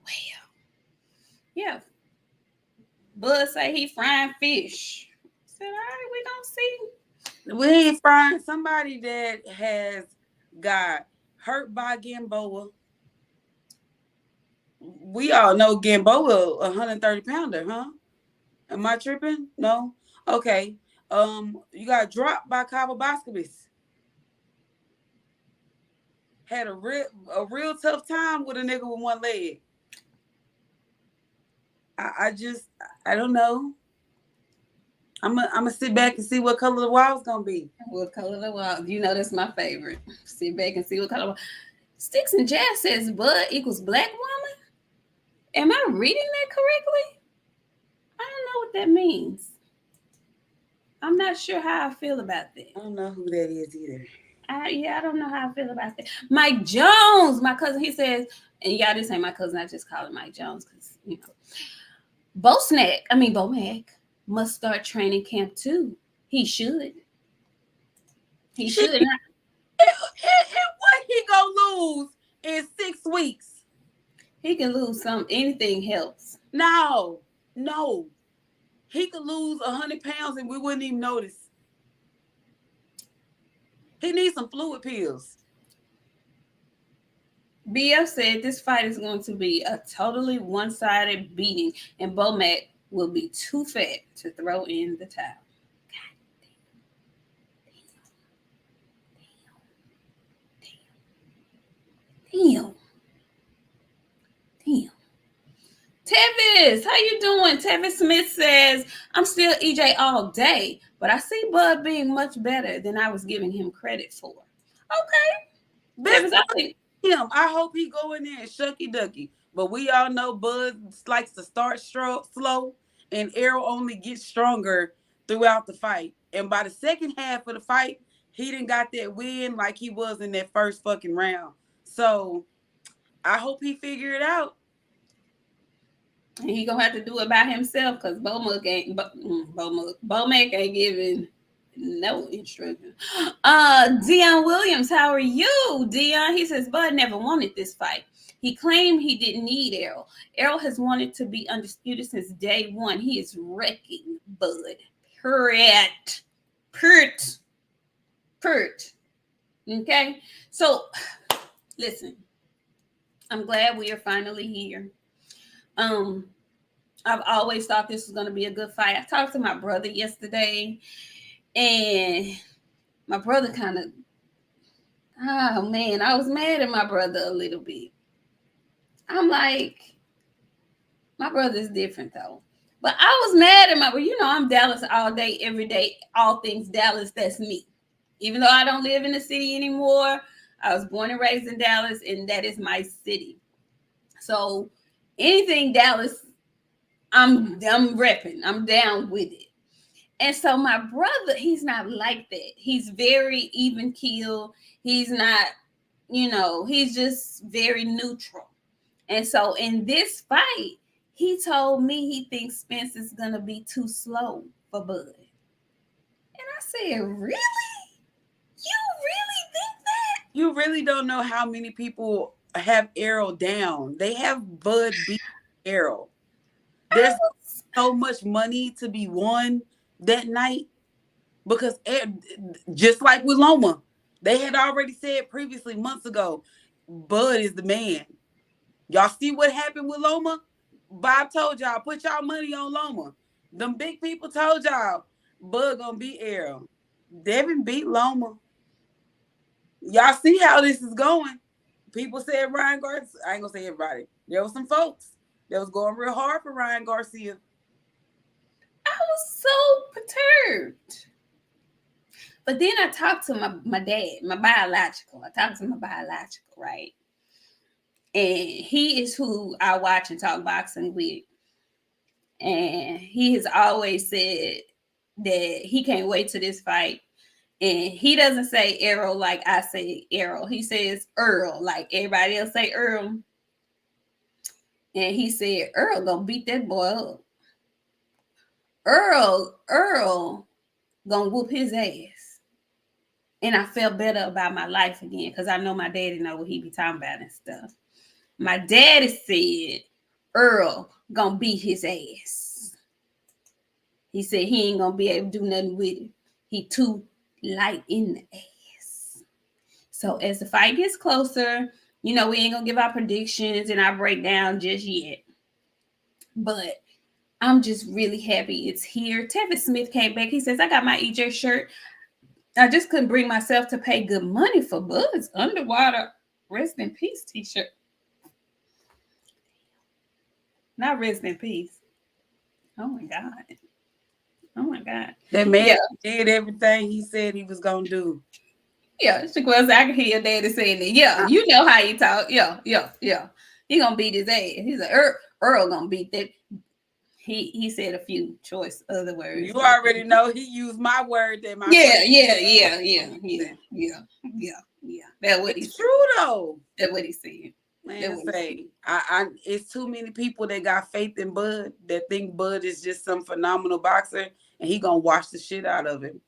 Well, yeah. Bud say he frying fish. I said, all right, we don't see. We ain't frying somebody that has got hurt by Gamboa. We all know Gamboa, 130 pounder, huh? Am I tripping? No? Okay. You got dropped by Cabo Boscovitz. Had a real tough time with a nigga with one leg. I don't know. I'm gonna sit back and see what color the wall's gonna be. What color the wall? You know that's my favorite. Sit back and see what color. Sticks and Jazz says Bud equals black woman. Am I reading that correctly? I don't know what that means. I'm not sure how I feel about that. I don't know who that is either. I don't know how I feel about that. Mike Jones, my cousin, he says, and y'all, this ain't my cousin. I just call him Mike Jones because Bomac must start training camp too. He should. He should. And what he gonna lose in 6 weeks? He can lose anything helps. No. He could lose 100 pounds and we wouldn't even notice. He needs some fluid pills. BF said this fight is going to be a totally one-sided beating, and Bomac will be too fat to throw in the towel. Damn. Tevis, how you doing? Tevis Smith says, I'm still EJ all day, but I see Bud being much better than I was giving him credit for. Okay. Tevis, I think him. I hope he go in there and shucky ducky. But we all know Bud likes to start slow, and Errol only gets stronger throughout the fight. And by the second half of the fight, he didn't got that win like he was in that first fucking round. So I hope he figure it out. And he gonna have to do it by himself because Bomac ain't giving no instruction. Dion Williams, how are you, Dion? He says Bud never wanted this fight. He claimed he didn't need Errol. Errol has wanted to be undisputed since day one. He is wrecking Bud. Pert. Okay, so listen. I'm glad we are finally here. I've always thought this was going to be a good fight. I talked to my brother yesterday, and my brother kind of, I was mad at my brother a little bit. I'm like, my brother's different though. But I was mad at I'm Dallas all day, every day, all things Dallas, that's me. Even though I don't live in the city anymore, I was born and raised in Dallas, and that is my city. So anything Dallas, I'm repping. I'm down with it. And so my brother, he's not like that. He's very even keel. He's not, he's just very neutral. And so in this fight, he told me he thinks Spence is going to be too slow for Bud. And I said, really? You really think that? You really don't know how many people have Errol down. They have Bud beat Errol. There's so much money to be won that night because just like with Loma, they had already said previously months ago, Bud is the man. Y'all see what happened with Loma? Bob told y'all, put y'all money on Loma. Them big people told y'all, Bud gonna beat Errol. Devin beat Loma. Y'all see how this is going. People said Ryan Garcia. I ain't gonna say everybody. There was some folks that was going real hard for Ryan Garcia. I was so perturbed. But then I talked to my dad, my biological. Right? And he is who I watch and talk boxing with. And he has always said that he can't wait to this fight. And he doesn't say Errol like I say Errol. He says Earl, like everybody else say Earl. And he said Earl gonna beat that boy up. Earl gonna whoop his ass. And I felt better about my life again because I know my daddy know what he be talking about and stuff. My daddy said Earl gonna beat his ass. He said he ain't gonna be able to do nothing with it. He too light in the ass. So as the fight gets closer, we ain't gonna give our predictions and our breakdown just yet. But I'm just really happy it's here. Tevin Smith came back. He says, I got my EJ shirt. I just couldn't bring myself to pay good money for Bud's underwater rest in peace t-shirt. Not rest in peace. Oh my God. Oh my God. That man did everything he said he was gonna do. Yeah, Shakur, I can hear your daddy saying that. Yeah, you know how you talk. Yeah. He gonna beat his ass. He's like, Earl gonna beat that. He said a few choice other words. You already know he used my word that my Yeah. That's what it's true though. That's what he said. Man, say I it's too many people that got faith in Bud that think Bud is just some phenomenal boxer and he gonna wash the shit out of him.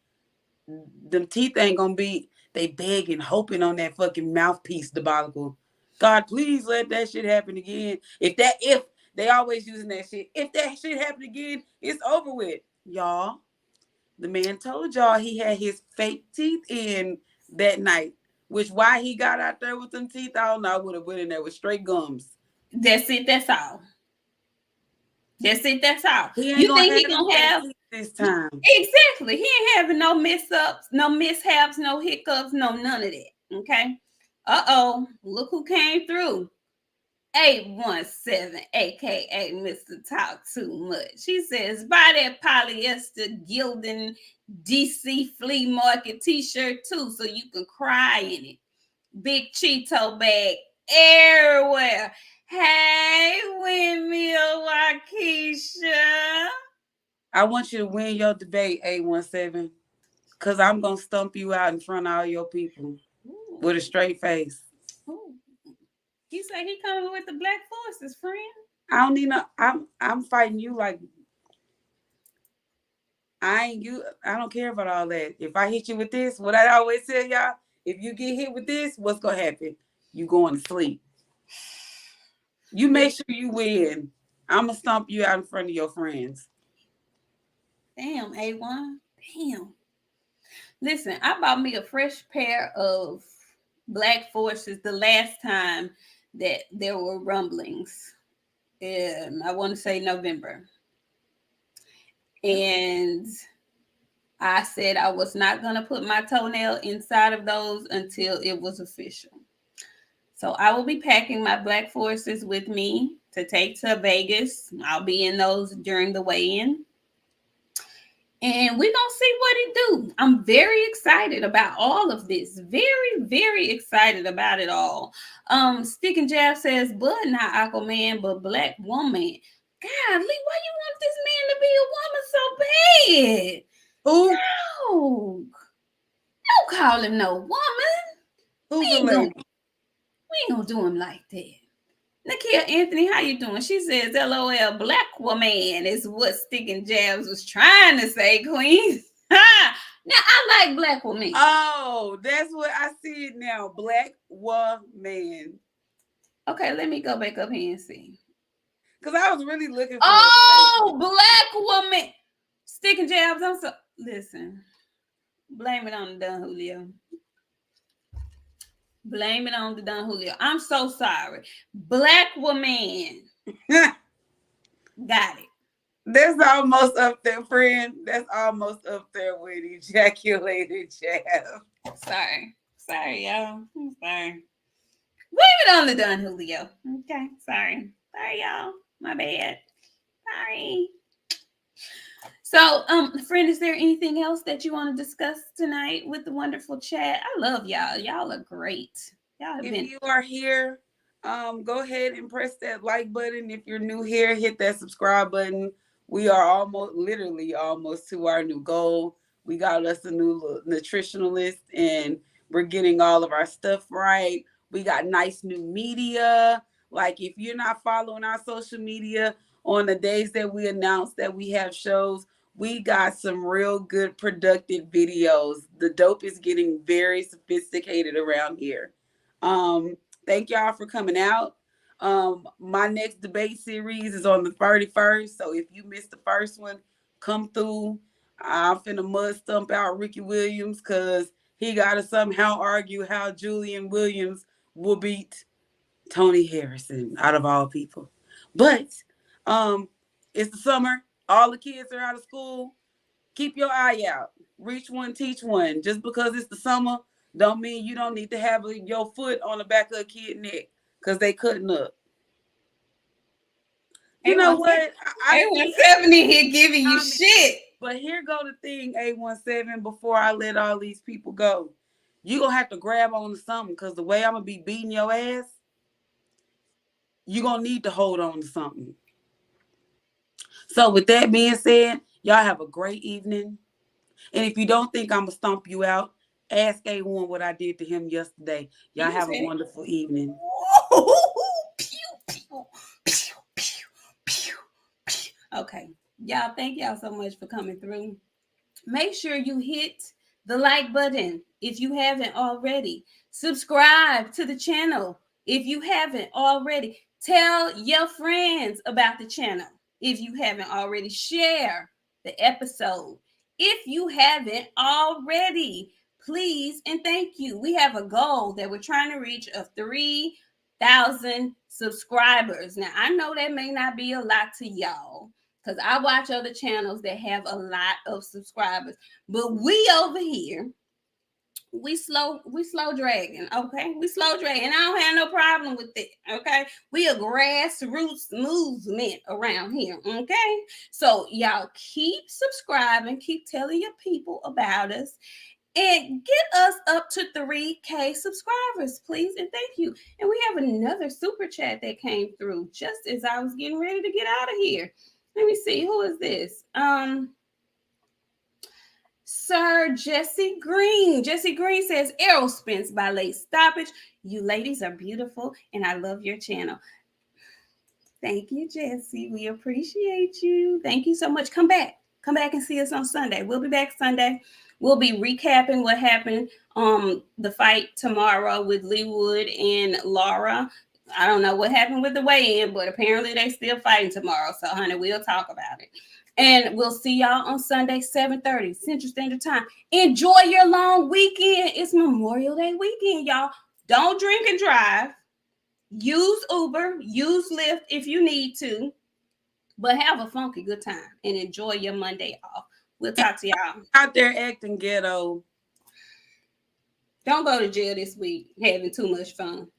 Them teeth ain't gonna be. They begging, hoping on that fucking mouthpiece debacle. God, please let that shit happen again. If they always using that shit. If that shit happen again, it's over with. Y'all, the man told y'all he had his fake teeth in that night. Which why he got out there with them teeth, I don't know. I would have went in there with straight gums. That's it. That's all. That's it. That's all. You think he gonna have this time? Exactly. He ain't having no mess-ups, no mishaps, no hiccups, no none of that. Okay. Look who came through. 817, aka Mr. Talk Too Much. She says, buy that polyester gilding DC flea market t-shirt too, so you can cry in it. Big Cheeto bag everywhere. Hey, Windmill Waukesha. I want you to win your debate, 817, because I'm going to stump you out in front of all your people. Ooh. With a straight face. Ooh. He said he coming with the Black Forces, friend. I don't need no, I'm fighting you like, I don't care about all that. If I hit you with this, what I always tell y'all, if you get hit with this, what's going to happen? You going to sleep. You make sure you win. I'm going to stomp you out in front of your friends. Damn, A1. Damn. Listen, I bought me a fresh pair of Black Forces the last time that there were rumblings. I want to say November. And I said I was not going to put my toenail inside of those until it was official. So I will be packing my Black Forces with me to take to Vegas. I'll be in those during the weigh-in. And we're going to see what it do. I'm very excited about all of this. Very, very excited about it all. Stick and Jab says, but not Aquaman, but Black Woman. Golly, why you want this man to be a woman so bad? Who? No. Don't call him no woman. Who's the lady? We ain't gonna do him like that. Nakia Anthony, how you doing? She says, LOL, Black Woman is what Stick and Jabs was trying to say, Queen. Now, I like Black Woman. Oh, that's what I see it now. Black Woman. Okay, let me go back up here and see. Because I was really looking for Black Woman. Stick and Jabs, listen. Blame it on the Don Julio. Blame it on the Don Julio. I'm so sorry. Black Woman. Got it. That's almost up there, friend. That's almost up there with ejaculated jab. Sorry, y'all. I'm sorry. Blame it on the Don Julio. Okay, sorry, y'all. My bad. Sorry. So, friend, is there anything else that you want to discuss tonight with the wonderful chat? I love y'all. Y'all are great. If you are here, go ahead and press that like button. If you're new here, hit that subscribe button. We are almost to our new goal. We got us a new nutritionalist, and we're getting all of our stuff right. We got nice new media. Like, if you're not following our social media on the days that we announce that we have shows, we got some real good productive videos. The dope is getting very sophisticated around here. Thank y'all for coming out. My next debate series is on the 31st. So if you missed the first one, come through. I'm finna mud stump out Ricky Williams because he gotta somehow argue how Julian Williams will beat Tony Harrison out of all people. But it's the summer. All the kids are out of school. Keep your eye out. Reach one, teach one. Just because it's the summer don't mean you don't need to have your foot on the back of a kid's neck because they cutting up. You know what? A170 here giving you shit. But here go the thing, A17, before I let all these people go. You're going to have to grab on to something because the way I'm going to be beating your ass, you're going to need to hold on to something. So with that being said, y'all have a great evening. And if you don't think I'm going to stomp you out, ask A1 what I did to him yesterday. Y'all have a wonderful evening. Okay. Y'all, thank y'all so much for coming through. Make sure you hit the like button if you haven't already. Subscribe to the channel if you haven't already. Tell your friends about the channel if you haven't already. Share the episode if you haven't already. Please and thank you. We have a goal that we're trying to reach of 3,000 subscribers. Now, I know that may not be a lot to y'all, because I watch other channels that have a lot of subscribers. But we over here, we slow dragging, okay? We slow dragging. And I don't have no problem with it, okay? We a grassroots movement around here, okay? So y'all keep subscribing, keep telling your people about us, and get us up to 3K subscribers, please, and thank you. And we have another super chat that came through just as I was getting ready to get out of here. Let me see, who is this? Sir Jesse Green. Jesse Green says, Errol Spence by late stoppage. You ladies are beautiful, and I love your channel. Thank you, Jesse. We appreciate you. Thank you so much. Come back and see us on Sunday. We'll be back Sunday. We'll be recapping what happened the fight tomorrow with Leewood and Lara. I don't know what happened with the weigh-in, but apparently they still fighting tomorrow. So, honey, we'll talk about it. And we'll see y'all on Sunday, 7:30 Central Standard Time. Enjoy your long weekend. It's Memorial Day weekend, y'all. Don't drink and drive. Use Uber. Use Lyft if you need to. But have a funky good time and enjoy your Monday off. We'll talk to y'all. Out there acting ghetto. Don't go to jail this week having too much fun.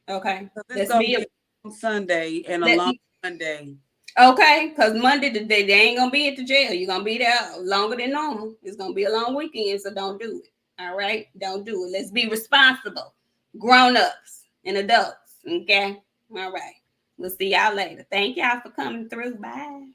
Okay? Let's be on Sunday and a long Monday. Okay, because Monday, they ain't going to be at the jail. You're going to be there longer than normal. It's going to be a long weekend, so don't do it. All right? Don't do it. Let's be responsible. Grown-ups and adults. Okay? All right. We'll see y'all later. Thank y'all for coming through. Bye.